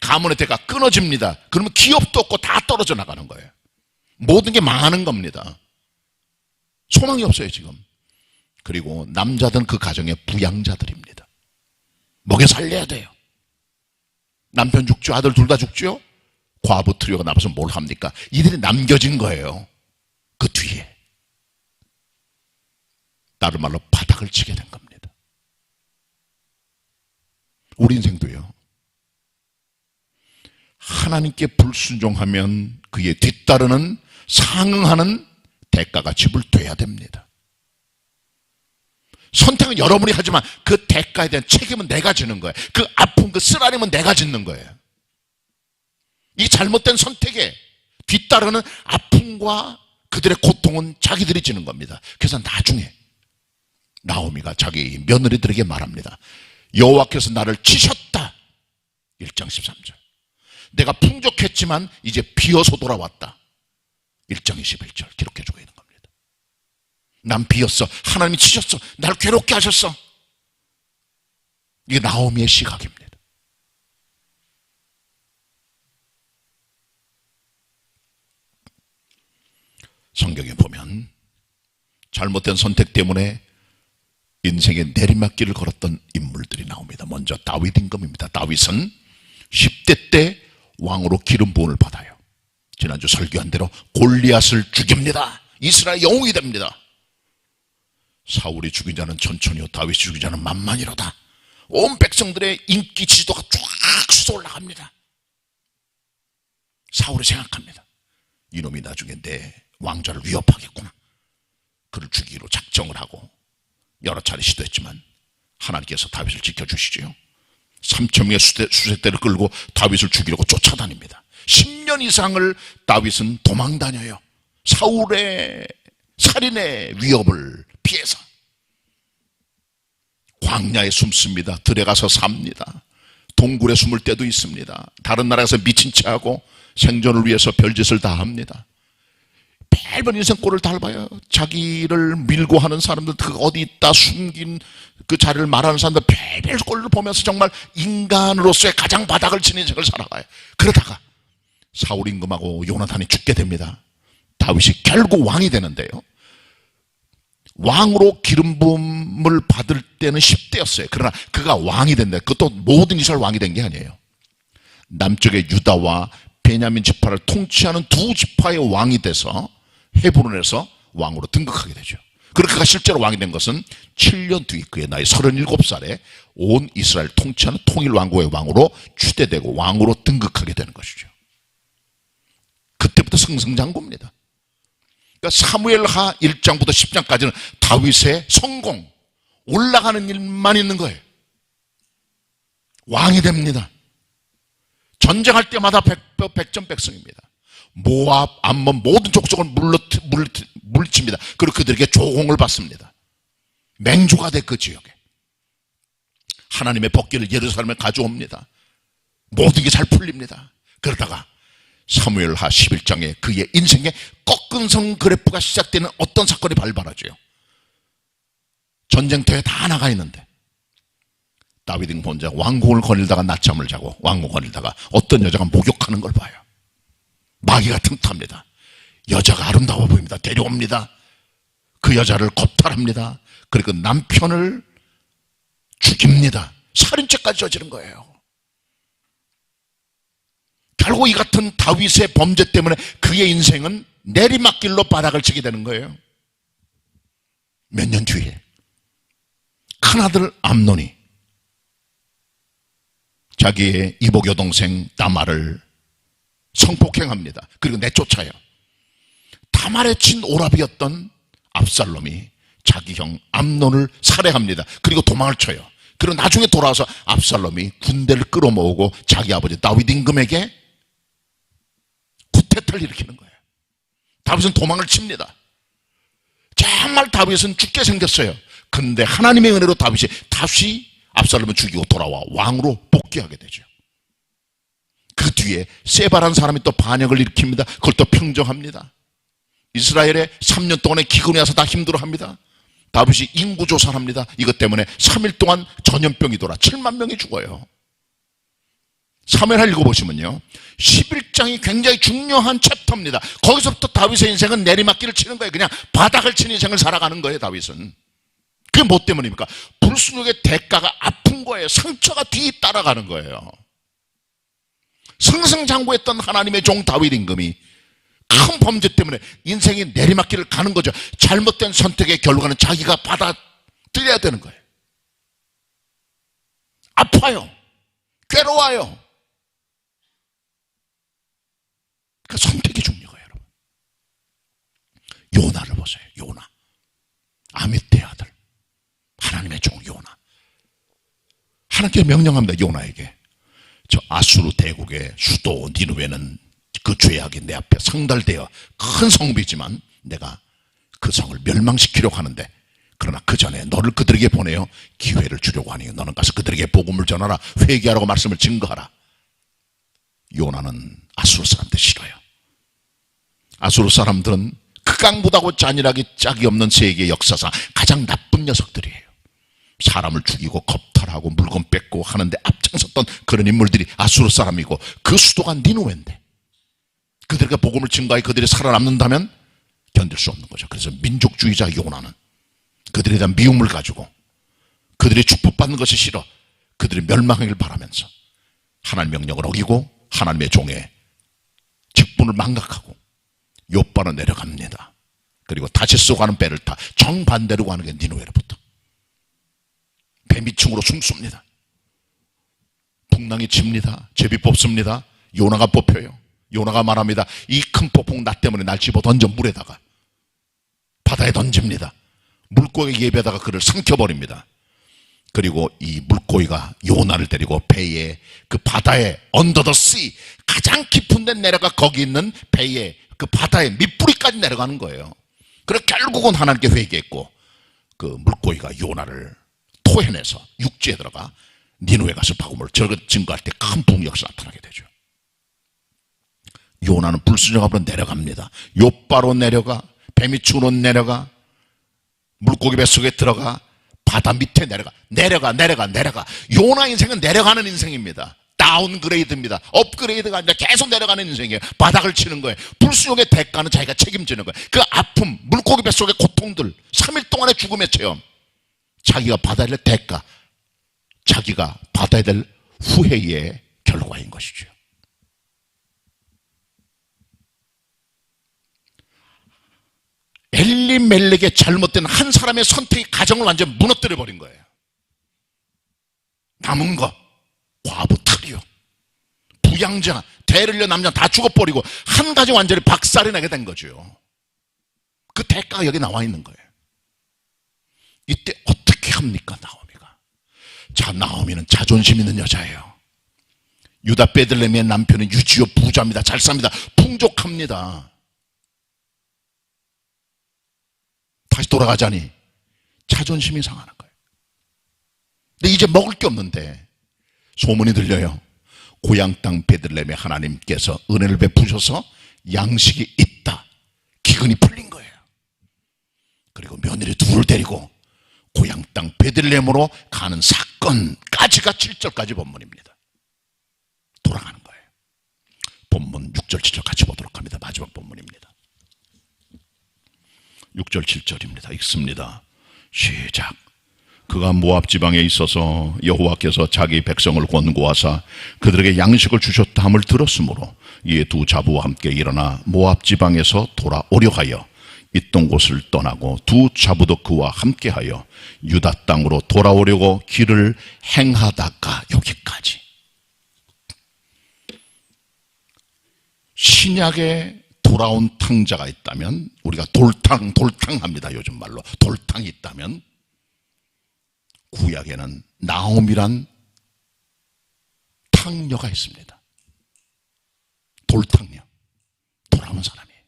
가문의 대가 끊어집니다. 그러면 기업도 없고 다 떨어져 나가는 거예요. 모든 게 망하는 겁니다. 소망이 없어요 지금. 그리고 남자들은 그 가정의 부양자들입니다. 먹여 살려야 돼요. 남편 죽죠. 아들 둘 다 죽죠. 과부 트리오가 남아서 뭘 합니까? 이들이 남겨진 거예요. 그 뒤에. 다른 말로 바닥을 치게 된 겁니다. 우리 인생도요, 하나님께 불순종하면 그에 뒤따르는 상응하는 대가가 지불돼야 됩니다. 선택은 여러분이 하지만 그 대가에 대한 책임은 내가 지는 거예요. 그 아픔, 그 쓰라림은 내가 짓는 거예요. 이 잘못된 선택에 뒤따르는 아픔과 그들의 고통은 자기들이 지는 겁니다. 그래서 나중에 나오미가 자기 며느리들에게 말합니다. 여호와께서 나를 치셨다. 1장 13절. 내가 풍족했지만 이제 비어서 돌아왔다. 1장 21절 기록해주고 있는 겁니다. 난 비었어. 하나님이 치셨어. 날 괴롭게 하셨어. 이게 나오미의 시각입니다. 성경에 보면 잘못된 선택 때문에 인생의 내리막길을 걸었던 인물들이 나옵니다. 먼저 다윗 임금입니다. 다윗은 10대 때 왕으로 기름 부음을 받아요. 지난주 설교한 대로 골리앗을 죽입니다. 이스라엘 영웅이 됩니다. 사울이 죽인 자는 천천히요 다윗이 죽인 자는 만만이로다. 온 백성들의 인기 지도가 쫙 솟아 올라갑니다. 사울이 생각합니다. 이놈이 나중에 내 왕좌를 위협하겠구나. 그를 죽이기로 작정을 하고 여러 차례 시도했지만 하나님께서 다윗을 지켜주시죠. 3,000명의 수색대를 끌고 다윗을 죽이려고 쫓아다닙니다. 10년 이상을 다윗은 도망다녀요. 사울의 살인의 위협을 피해서 광야에 숨습니다. 들에 가서 삽니다. 동굴에 숨을 때도 있습니다. 다른 나라에서 미친 체하고 생존을 위해서 별짓을 다 합니다. 매번 인생 꼴을 닮아요. 자기를 밀고 하는 사람들, 그 어디 있다 숨긴 그 자리를 말하는 사람들 별별 꼴을 보면서 정말 인간으로서의 가장 바닥을 치는 인생을 살아가요. 그러다가 사울 임금하고 요나단이 죽게 됩니다. 다윗이 결국 왕이 되는데요, 왕으로 기름 부음을 받을 때는 10대였어요. 그러나 그가 왕이 된다. 그것도 모든 이스라엘 왕이 된 게 아니에요. 남쪽의 유다와 베냐민 지파를 통치하는 두 지파의 왕이 돼서 헤브론에서 왕으로 등극하게 되죠. 그리고 그가 실제로 왕이 된 것은 7년 뒤 그의 나이 37살에 온 이스라엘 통치하는 통일왕국의 왕으로 추대되고 왕으로 등극하게 되는 것이죠. 그때부터 승승장구입니다. 그러니까 사무엘하 1장부터 10장까지는 다윗의 성공, 올라가는 일만 있는 거예요. 왕이 됩니다. 전쟁할 때마다 백전백승입니다. 모압, 암몬 모든 족속을 물리칩니다. 그리고 그들에게 조공을 받습니다. 맹주가 돼 그 지역에. 하나님의 법궤를 예루살렘에 가져옵니다. 모든 게 잘 풀립니다. 그러다가 사무엘하 11장에 그의 인생의 꺾은성 그래프가 시작되는 어떤 사건이 발발하죠. 전쟁터에 다 나가 있는데 다윗은 혼자 왕궁을 거닐다가 낮잠을 자고 왕궁 거닐다가 어떤 여자가 목욕하는 걸 봐요. 마귀가 틈탑니다. 여자가 아름다워 보입니다. 데려옵니다. 그 여자를 겁탈합니다. 그리고 남편을 죽입니다. 살인죄까지 저지른 거예요. 결국 이 같은 다윗의 범죄 때문에 그의 인생은 내리막길로 바닥을 치게 되는 거예요. 몇 년 뒤에 큰아들 암논이 자기의 이복 여동생 다말을 성폭행합니다. 그리고 내쫓아요. 다말의 친오라비였던 압살롬이 자기 형 암논을 살해합니다. 그리고 도망을 쳐요. 그리고 나중에 돌아와서 압살롬이 군대를 끌어모으고 자기 아버지 다윗 임금에게 쿠데타를 일으키는 거예요. 다윗은 도망을 칩니다. 정말 다윗은 죽게 생겼어요. 근데 하나님의 은혜로 다윗이 다시 압살롬을 죽이고 돌아와 왕으로 복귀하게 되죠. 그 뒤에 세바라는 사람이 또 반역을 일으킵니다. 그걸 또 평정합니다. 이스라엘에 3년 동안의 기근이 와서 다 힘들어합니다. 다윗이 인구조사를 합니다. 이것 때문에 3일 동안 전염병이 돌아 7만 명이 죽어요. 사무엘하 읽어보시면요, 11장이 굉장히 중요한 챕터입니다. 거기서부터 다윗의 인생은 내리막길을 치는 거예요. 그냥 바닥을 치는 인생을 살아가는 거예요. 다윗은. 그게 뭐 때문입니까? 불순종의 대가가 아픈 거예요. 상처가 뒤 따라가는 거예요. 승승장구했던 하나님의 종 다윗 임금이 큰 범죄 때문에 인생이 내리막길을 가는 거죠. 잘못된 선택의 결과는 자기가 받아들여야 되는 거예요. 아파요. 괴로워요. 그 선택이 중요해요, 여러분. 요나를 보세요. 요나. 아미떼 아들. 하나님의 종 요나. 하나님께 명령합니다. 요나에게. 저 아수르 대국의 수도 니느웨는 그 죄악이 내 앞에 상달되어 큰 성비지만 내가 그 성을 멸망시키려고 하는데, 그러나 그 전에 너를 그들에게 보내어 기회를 주려고 하니 너는 가서 그들에게 복음을 전하라. 회개하라고 말씀을 증거하라. 요나는 아수르 사람들 싫어요. 아수르 사람들은 극악무다고 잔인하기 짝이 없는 세계 역사상 가장 나쁜 녀석들이에요. 사람을 죽이고 겁탈하고 물건 뺏고 하는데 앞장섰던 그런 인물들이 아수르 사람이고, 그 수도가 니느웨인데 그들에게 복음을 증거하여 그들이 살아남는다면 견딜 수 없는 거죠. 그래서 민족주의자 요나는 그들에 대한 미움을 가지고 그들이 축복받는 것이 싫어 그들이 멸망하기를 바라면서 하나님의 명령을 어기고 하나님의 종의 직분을 망각하고 요바로 내려갑니다. 그리고 다시스 가는 배를 타 정반대로 가는 게 니느웨로부터 배미층으로 숨습니다. 풍랑이 칩니다. 제비 뽑습니다. 요나가 뽑혀요. 요나가 말합니다. 이 큰 폭풍 나 때문에 날 집어 던져 물에다가 바다에 던집니다. 물고기 예배다가 그를 삼켜버립니다. 그리고 이 물고기가 요나를 데리고 배에 그 바다에 언더 더 씨 가장 깊은 데 내려가 거기 있는 배에 그 바다의 밑뿌리까지 내려가는 거예요. 그래서 결국은 하나님께 회개했고 그 물고기가 요나를 토해내서 육지에 들어가 니느웨 가서 복음을 증거할 때 큰 북역사 나타나게 되죠. 요나는 불순종함으로 내려갑니다. 요바로 내려가 배미층으로 내려가 물고기 뱃속에 들어가 바다 밑에 내려가. 요나 인생은 내려가는 인생입니다. 다운그레이드입니다. 업그레이드가 아니라 계속 내려가는 인생이에요. 바닥을 치는 거예요. 불순종의 대가는 자기가 책임지는 거예요. 그 아픔, 물고기 뱃속의 고통들, 3일 동안의 죽음의 체험, 자기가 받아야 될 대가, 자기가 받아야 될 후회의 결과인 것이죠. 엘리멜렉의 잘못된 한 사람의 선택이 가정을 완전 무너뜨려 버린 거예요. 남은 거 과부 탈이요, 부양자, 대를 이은 남자 다 죽어버리고 한 가지 완전히 박살이 나게 된 거죠. 그 대가가 여기 나와 있는 거예요. 이때 어떻게 합니까, 나오미가? 자, 나오미는 자존심 있는 여자예요. 유다 베들레헴의 남편은 유지요 부자입니다. 잘 삽니다. 풍족합니다. 다시 돌아가자니 자존심이 상하는 거예요. 근데 이제 먹을 게 없는데 소문이 들려요. 고향 땅 베들레헴의 하나님께서 은혜를 베푸셔서 양식이 있다. 기근이 풀린 거예요. 그리고 며느리 둘을 데리고 고향 땅 베들레헴으로 가는 사건까지가 7절까지 본문입니다. 돌아가는 거예요. 본문 6절 7절 같이 보도록 합니다. 마지막 본문입니다. 6절 7절입니다. 읽습니다. 시작. 그가 모압 지방에 있어서 여호와께서 자기 백성을 권고하사 그들에게 양식을 주셨다 함을 들었으므로 이에 두 자부와 함께 일어나 모압 지방에서 돌아오려 하여 있던 곳을 떠나고 두 자부도 그와 함께하여 유다 땅으로 돌아오려고 길을 행하다가 여기까지. 신약에 돌아온 탕자가 있다면, 우리가 돌탕 합니다. 요즘 말로 돌탕이 있다면, 구약에는 나옴이란 탕녀가 있습니다. 돌탕녀, 돌아오는 사람이에요.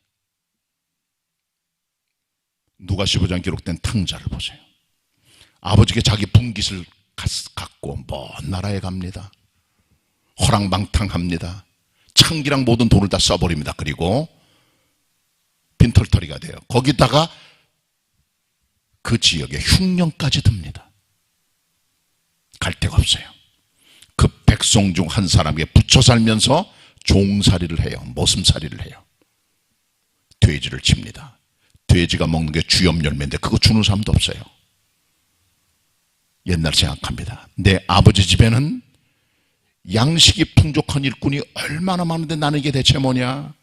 누가 15장 기록된 탕자를 보세요. 아버지께 자기 분깃을 갖고 먼 나라에 갑니다. 허랑방탕합니다. 창기랑 모든 돈을 다 써버립니다. 그리고 빈털터리가 돼요. 거기다가 그 지역에 흉년까지 듭니다. 갈 데가 없어요. 그 백성 중 한 사람에게 붙여 살면서 종살이를 해요. 모슴살이를 해요. 돼지를 칩니다. 돼지가 먹는 게 주염 열매인데 그거 주는 사람도 없어요. 옛날 생각합니다. 내 아버지 집에는 양식이 풍족한 일꾼이 얼마나 많은데 나는 이게 대체 뭐냐?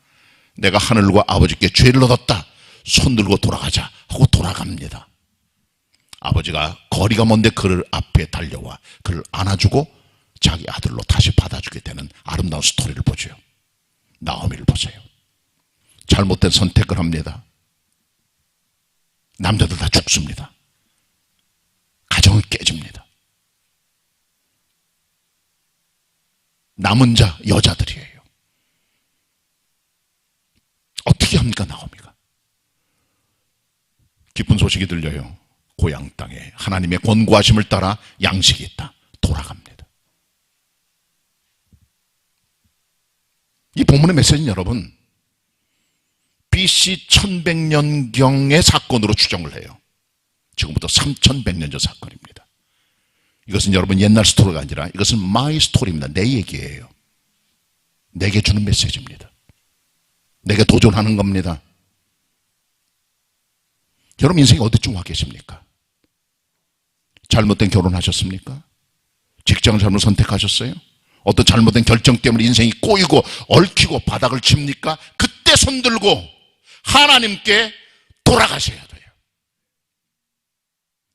내가 하늘과 아버지께 죄를 얻었다. 손 들고 돌아가자 하고 돌아갑니다. 아버지가 거리가 먼데 그를 앞에 달려와 그를 안아주고 자기 아들로 다시 받아주게 되는 아름다운 스토리를 보죠. 나오미를 보세요. 잘못된 선택을 합니다. 남자들 다 죽습니다. 가정은 깨집니다. 남은 자 여자들이에요. 어떻게 합니까 나오미가? 기쁜 소식이 들려요. 고향 땅에 하나님의 권고하심을 따라 양식이 있다. 돌아갑니다. 이 본문의 메시지는 여러분 BC 1100년경의 사건으로 추정을 해요. 지금부터 3100년 전 사건입니다. 이것은 여러분 옛날 스토리가 아니라 이것은 마이 스토리입니다. 내 얘기예요. 내게 주는 메시지입니다. 내게 도전하는 겁니다. 여러분 인생이 어디쯤 와 계십니까? 잘못된 결혼하셨습니까? 직장을 잘못 선택하셨어요? 어떤 잘못된 결정 때문에 인생이 꼬이고 얽히고 바닥을 칩니까? 그때 손들고 하나님께 돌아가셔야 돼요.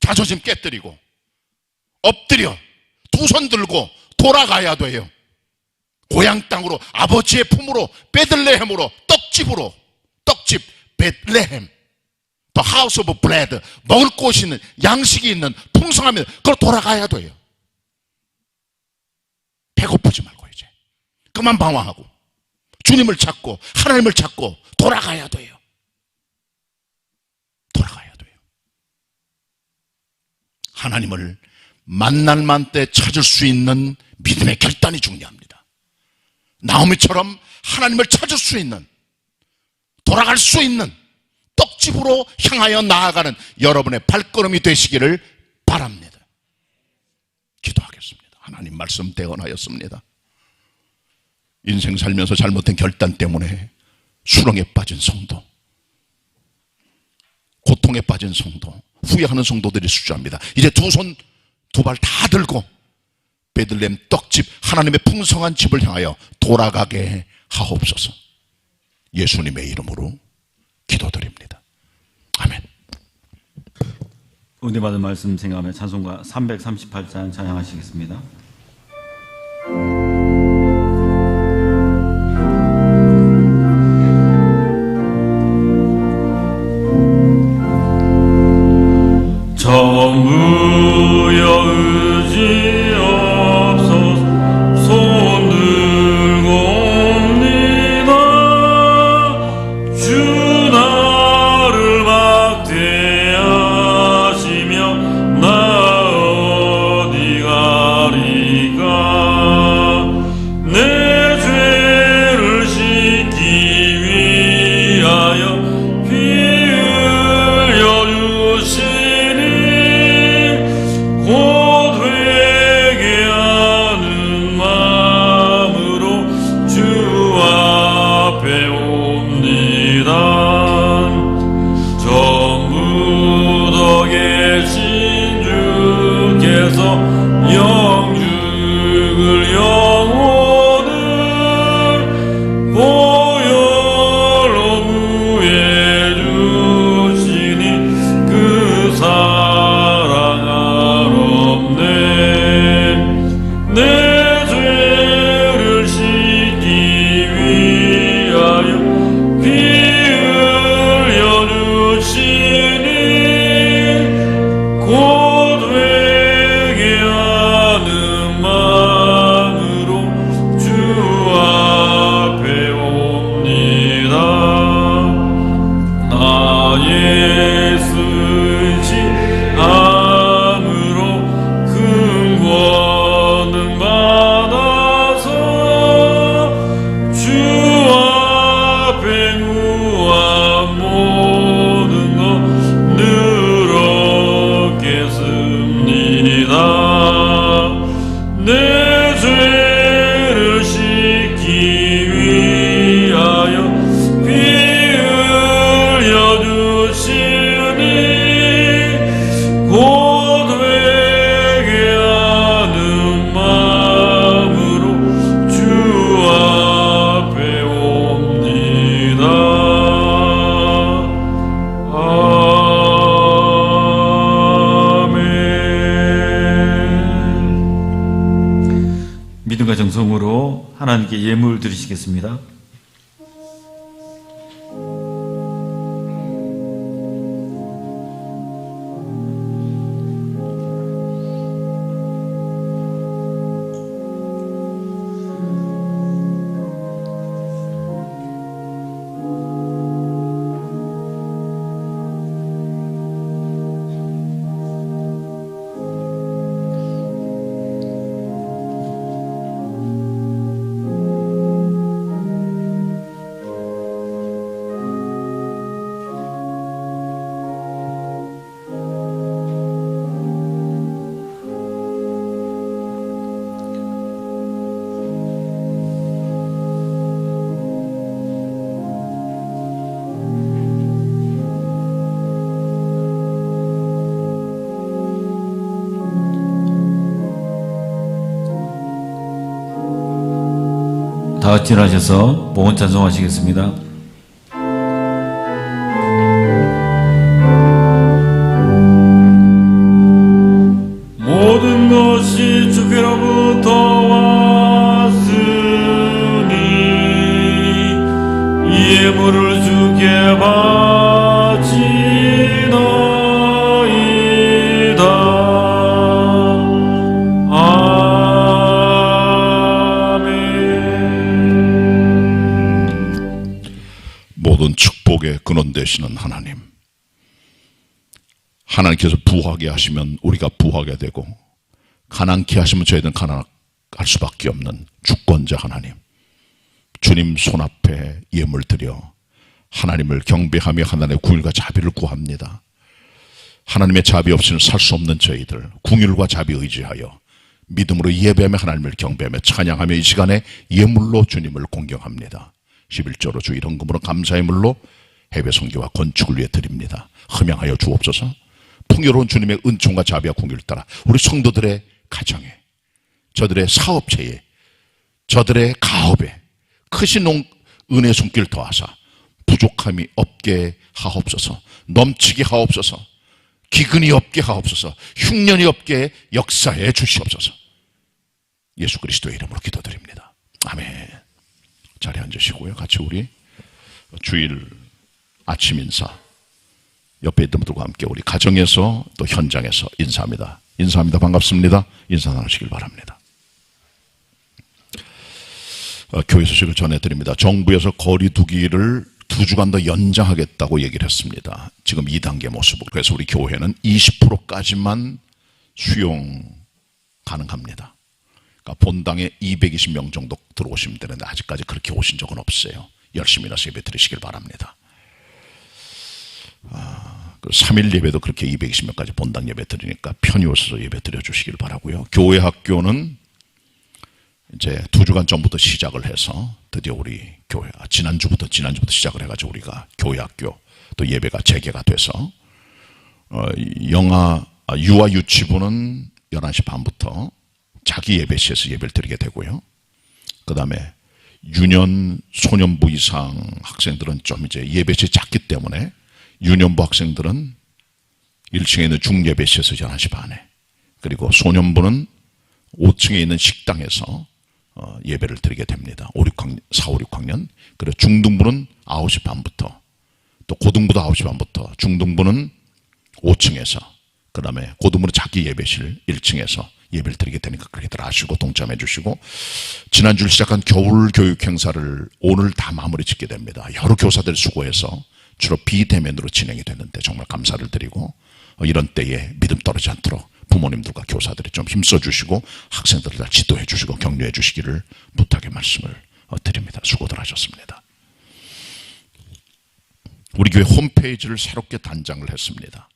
자존심 깨뜨리고 엎드려 두 손 들고 돌아가야 돼요. 고향 땅으로 아버지의 품으로 베들레헴으로 떡집 베들레헴 The house of bread 먹을 곳이 있는 양식이 있는 풍성하면 그걸 돌아가야 돼요. 배고프지 말고 이제 그만 방황하고 주님을 찾고 하나님을 찾고 돌아가야 돼요. 돌아가야 돼요. 하나님을 만날 만때 찾을 수 있는 믿음의 결단이 중요합니다. 나오미처럼 하나님을 찾을 수 있는 돌아갈 수 있는 떡집으로 향하여 나아가는 여러분의 발걸음이 되시기를 바랍니다. 기도하겠습니다. 하나님 말씀 대언하였습니다. 인생 살면서 잘못된 결단 때문에 수렁에 빠진 성도, 고통에 빠진 성도, 후회하는 성도들이 수주합니다. 이제 두 손 두 발 다 들고 베들레헴 떡집 하나님의 풍성한 집을 향하여 돌아가게 하옵소서. 예수님의 이름으로 기도드립니다. 아멘. 은혜 받은 말씀 생각하며 찬송가 338장 찬양하시겠습니다. 정의여 의지 없어서 손 들고 옵니다. 주 나를 막대하시며 나 어디 가리 영혼을 보혈로 구해 주시니 그 사랑 아롭네. 내 죄를 씻기 위하여 피 흘려 주시니 곧 회개하는 마음으로 주 앞에 옵니다. 나의 쓰지 암으로 큰 권능 받아서 주 앞에 구한 모든 것 늘었겠습니다. 내 죄를 씻기 위하여 피 흘려 주시니 곧 회개하는 마음으로 주 앞에 옵니다. 아멘. 믿음과 정성으로 하나님께 예물 드리시겠습니다. 다 같이 일어나셔서 봉헌 찬송하시겠습니다. 모든 것이 주께로부터 왔으니 이 예물을 주께 바치나이다. 모든 축복의 근원 되시는 하나님, 하나님께서 부하게 하시면 우리가 부하게 되고 가난케 하시면 저희들은 가난할 수밖에 없는 주권자 하나님, 주님 손앞에 예물 드려 하나님을 경배하며 하나님의 궁율과 자비를 구합니다. 하나님의 자비 없이는 살 수 없는 저희들, 궁율과 자비 의지하여 믿음으로 예배하며 하나님을 경배하며 찬양하며 이 시간에 예물로 주님을 공경합니다. 11조로 주 이런금으로 감사의 물로 해외 선교와 건축을 위해 드립니다. 흠양하여 주옵소서. 풍요로운 주님의 은총과 자비와 궁율 따라 우리 성도들의 가정에, 저들의 사업체에, 저들의 가업에 크신 은혜 손길 더하사 부족함이 없게 하옵소서. 넘치게 하옵소서. 기근이 없게 하옵소서. 흉년이 없게 역사해 주시옵소서. 예수 그리스도의 이름으로 기도드립니다. 아멘. 자리에 앉으시고요. 같이 우리 주일 아침 인사, 옆에 있던 분들과 함께 우리 가정에서 또 현장에서 인사합니다. 인사합니다. 반갑습니다. 인사 나누시길 바랍니다. 교회 소식을 전해드립니다. 정부에서 거리 두기를 2주간 더 연장하겠다고 얘기를 했습니다. 지금 2단계 모습으로. 그래서 우리 교회는 20%까지만 수용 가능합니다. 그러니까 본당에 220명 정도 들어오시면 되는데 아직까지 그렇게 오신 적은 없어요. 열심히 나서 예배 드리시길 바랍니다. 3일 예배도 그렇게 220명까지 본당 예배 드리니까 편히 오셔서 예배 드려주시길 바라고요. 교회 학교는 이제 2주간 전부터 시작을 해서 드디어 우리 교회, 지난주부터 시작을 해가지고 우리가 교회 학교 또 예배가 재개가 돼서 유아 유치부는 11시 반부터 자기 예배실에서 예배를 드리게 되고요. 그 다음에 유년 소년부 이상 학생들은 좀 이제 예배실이 작기 때문에 유년부 학생들은 1층에 있는 중예배실에서 11시 반에, 그리고 소년부는 5층에 있는 식당에서 예배를 드리게 됩니다. 4, 5, 6학년. 그리고 중등부는 9시 반부터, 또 고등부도 9시 반부터, 중등부는 5층에서, 그 다음에 고등부는 자기 예배실 1층에서 예배를 드리게 되니까 그렇게들 아시고 동참해 주시고, 지난주를 시작한 겨울 교육 행사를 오늘 다 마무리 짓게 됩니다. 여러 교사들이 수고해서 주로 비대면으로 진행이 됐는데 정말 감사를 드리고, 이런 때에 믿음 떨어지지 않도록 부모님들과 교사들이 좀 힘써 주시고 학생들을 다 지도해 주시고 격려해 주시기를 부탁의 말씀을 드립니다. 수고들 하셨습니다. 우리 교회 홈페이지를 새롭게 단장을 했습니다.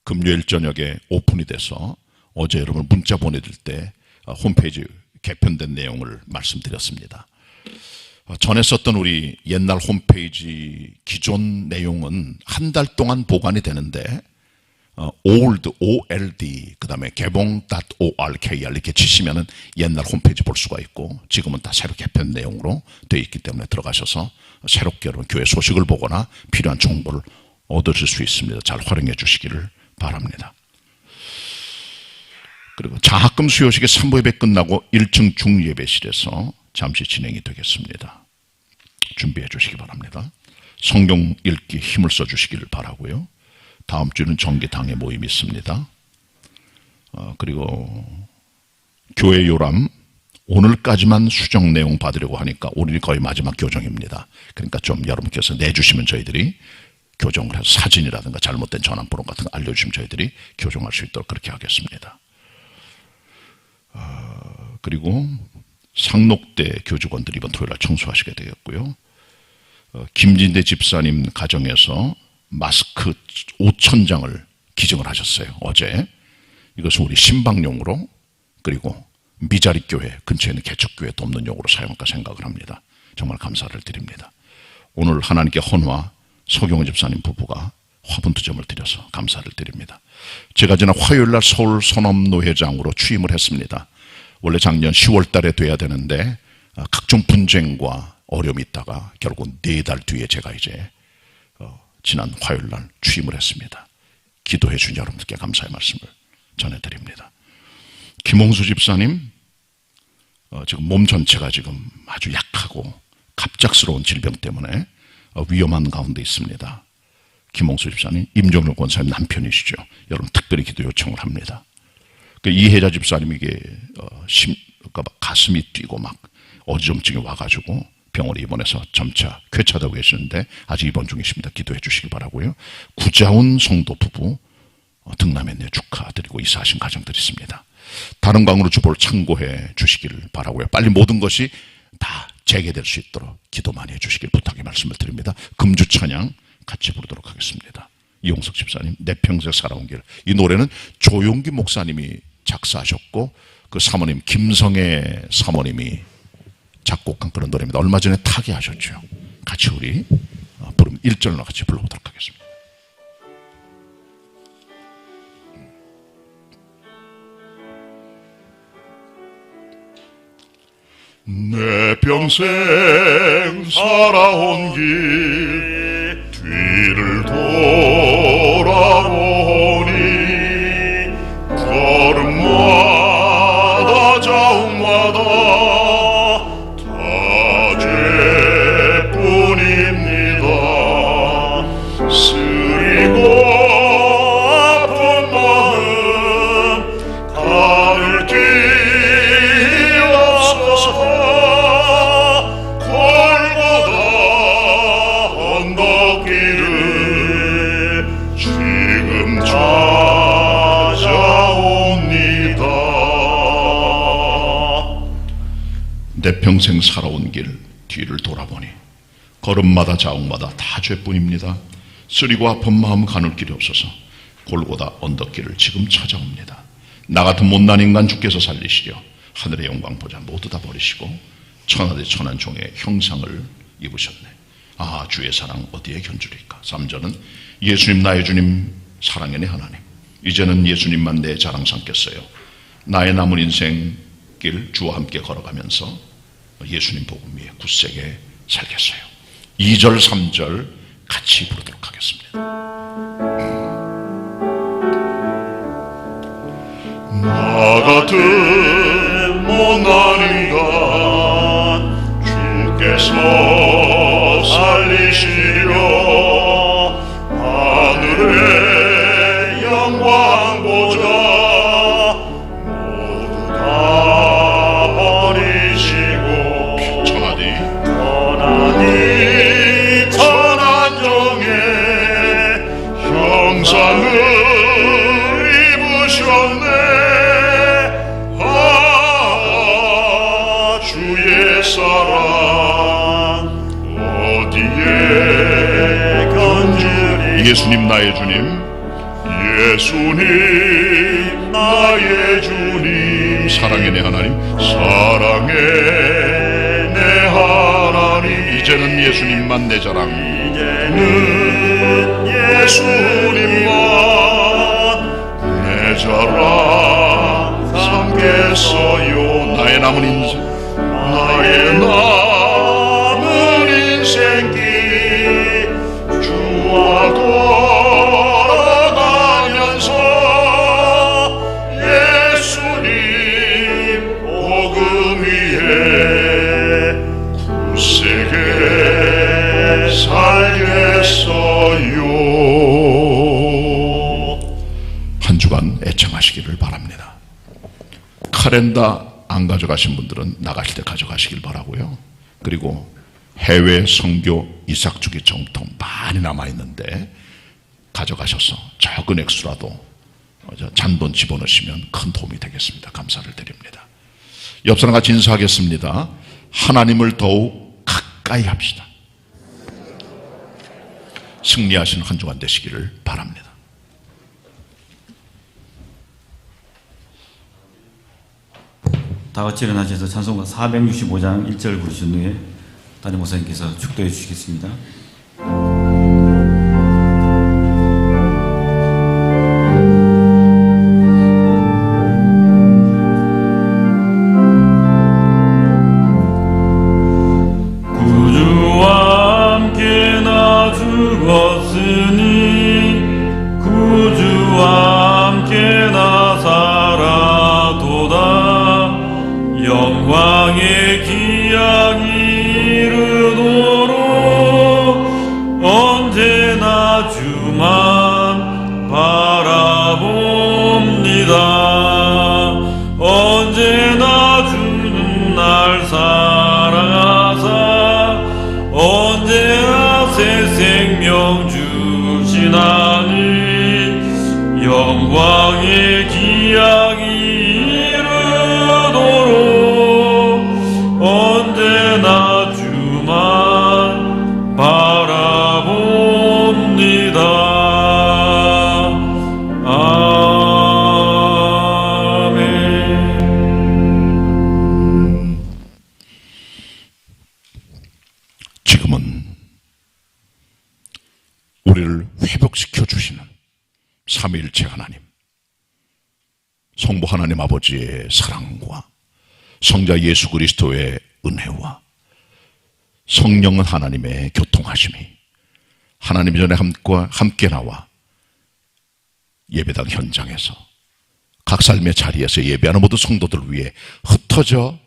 금요일 저녁에 오픈이 돼서 어제 여러분 문자 보내드릴 때 홈페이지 개편된 내용을 말씀드렸습니다. 전에 썼던 우리 옛날 홈페이지 기존 내용은 한 달 동안 보관이 되는데 old, OLD, 그 다음에 개봉.orkr 이렇게 치시면은 옛날 홈페이지 볼 수가 있고, 지금은 다 새로 개편 내용으로 되어 있기 때문에 들어가셔서 새롭게 여러분 교회 소식을 보거나 필요한 정보를 얻으실 수 있습니다. 잘 활용해 주시기를 바랍니다. 그리고 장학금 수요식이 3부 예배 끝나고 1층 중예배실에서 잠시 진행이 되겠습니다. 준비해 주시기 바랍니다. 성경 읽기 힘을 써 주시기를 바라고요. 다음 주는 정기당회 모임이 있습니다. 그리고 교회 요람 오늘까지만 수정 내용 받으려고 하니까 오늘이 거의 마지막 교정입니다. 그러니까 좀 여러분께서 내주시면 저희들이 교정을 해서 사진이라든가 잘못된 전환번호 같은 거 알려주시면 저희들이 교정할 수 있도록 그렇게 하겠습니다. 그리고 상록대 교직원들이 이번 토요일 날 청소하시게 되겠고요. 김진대 집사님 가정에서 마스크 5,000장을 기증을 하셨어요. 어제. 이것은 우리 신방용으로, 그리고 미자립교회 근처에 있는 개척교회 돕는 용으로 사용할까 생각을 합니다. 정말 감사를 드립니다. 오늘 하나님께 헌화 서경호 집사님 부부가 화분 2점을 드려서 감사를 드립니다. 제가 지난 화요일날 서울 선업노회장으로 취임을 했습니다. 원래 작년 10월 달에 돼야 되는데 각종 분쟁과 어려움이 있다가 결국 4달 뒤에 제가 이제 지난 화요일날 취임을 했습니다. 기도해 주신 여러분들께 감사의 말씀을 전해드립니다. 김홍수 집사님, 지금 몸 전체가 지금 아주 약하고 갑작스러운 질병 때문에 위험한 가운데 있습니다. 김홍수 집사님, 임종렬 권사님 남편이시죠. 여러분 특별히 기도 요청을 합니다. 이혜자 집사님 이게 가슴이 뛰고 막 어지럼증이 와가지고 병원에 입원해서 점차 쾌차되고 계시는데 아직 입원 중이십니다. 기도해 주시기 바라고요. 구자훈 성도 부부 등남했네 축하드리고 이사하신 가정들이 있습니다. 다른 강으로 주보를 참고해 주시기를 바라고요. 빨리 모든 것이 다 재개될 수 있도록 기도 많이 해 주시길 부탁의 말씀을 드립니다. 금주 찬양 같이 부르도록 하겠습니다. 이용석 집사님, 내 평생 살아온 길. 이 노래는 조용기 목사님이 작사하셨고 그 사모님 김성애 사모님이 작곡한 그런 노래입니다. 얼마 전에 타계하셨죠. 같이 우리 부르면 1절로 같이 불러보도록 하겠습니다. 내 평생 살아온 길 뒤를 돌아보니 걸음마다 자욱마다 다 죄뿐입니다. 쓰리고 아픈 마음 가를 띄었소서. 골고다 언덕길을 지금 찾아옵니다. 내 평생 살아온 길 뒤를 돌아보니 걸음마다 자욱마다 다 죄뿐입니다. 쓰리고 아픈 마음 가눌 길이 없어서 골고다 언덕길을 지금 찾아옵니다. 나 같은 못난 인간 주께서 살리시려 하늘의 영광 보자 모두 다 버리시고 천하대 천한 종의 형상을 입으셨네. 아, 주의 사랑 어디에 견주리까. 3절은 예수님 나의 주님 사랑의 내 하나님, 이제는 예수님만 내 자랑 삼겠어요. 나의 남은 인생 길 주와 함께 걸어가면서 예수님 복음 위에 굳세게 살겠어요. 2절 3절 같이 부르도록 하겠습니다. 나 같은 못난 인간 주께서 살리시려 하늘의 영광 보좌 모두 다 버리시고 천한정에 형상을 입으셨네. 주의 사랑 어디에 견주리. 예수님 나의 주님, 예수님 나의 주님, 사랑의 내 하나님, 사랑의 내 하나님. 이제는 예수님만 내 자랑, 이제는 예수님만 내 자랑 삼겠어요. 나의 남은 인생, 나의 남은 인생길 주와 걸어가면서 예수님 복음 위에 굳세게 살겠어요. 한 주간 애청하시기를 바랍니다. 카렌다 안 가져가신 분들은 나가실 때 가져가시길 바라고요. 그리고 해외 선교 이삭주기 정통 많이 남아있는데 가져가셔서 적은 액수라도 잔돈 집어넣으시면 큰 도움이 되겠습니다. 감사를 드립니다. 옆 사람 같이 인사하겠습니다. 하나님을 더욱 가까이 합시다. 승리하시는 한 주간 되시기를 바랍니다. 다 같이 일어나셔서 찬송가 465장 1절 부르신 후에 담임 목사님께서 축도해 주시겠습니다. 구주와 함께 나 죽었으니 구주와 함께 나 살아도다. 영광의 기약이 이르도록 언제나 주만 바라봅니다. 언제나 주는 날 사랑하사 언제나 새 생명 주시나니 영광의 기약이 언제나 주만 바라봅니다. 아멘. 지금은 우리를 회복시켜 주시는 삼위일체 하나님, 성부 하나님 아버지의 사랑과 성자 예수 그리스도의 은혜와 성령은 하나님의 교통하심이 하나님 전에 함께 나와 예배당 현장에서 각 삶의 자리에서 예배하는 모든 성도들 위해 흩어져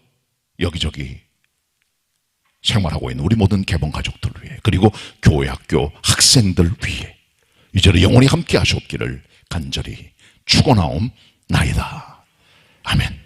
여기저기 생활하고 있는 우리 모든 개봉 가족들 위해, 그리고 교회 학교 학생들 위해 이제는 영원히 함께 하시옵기를 간절히 축원하옵나이다. 아멘.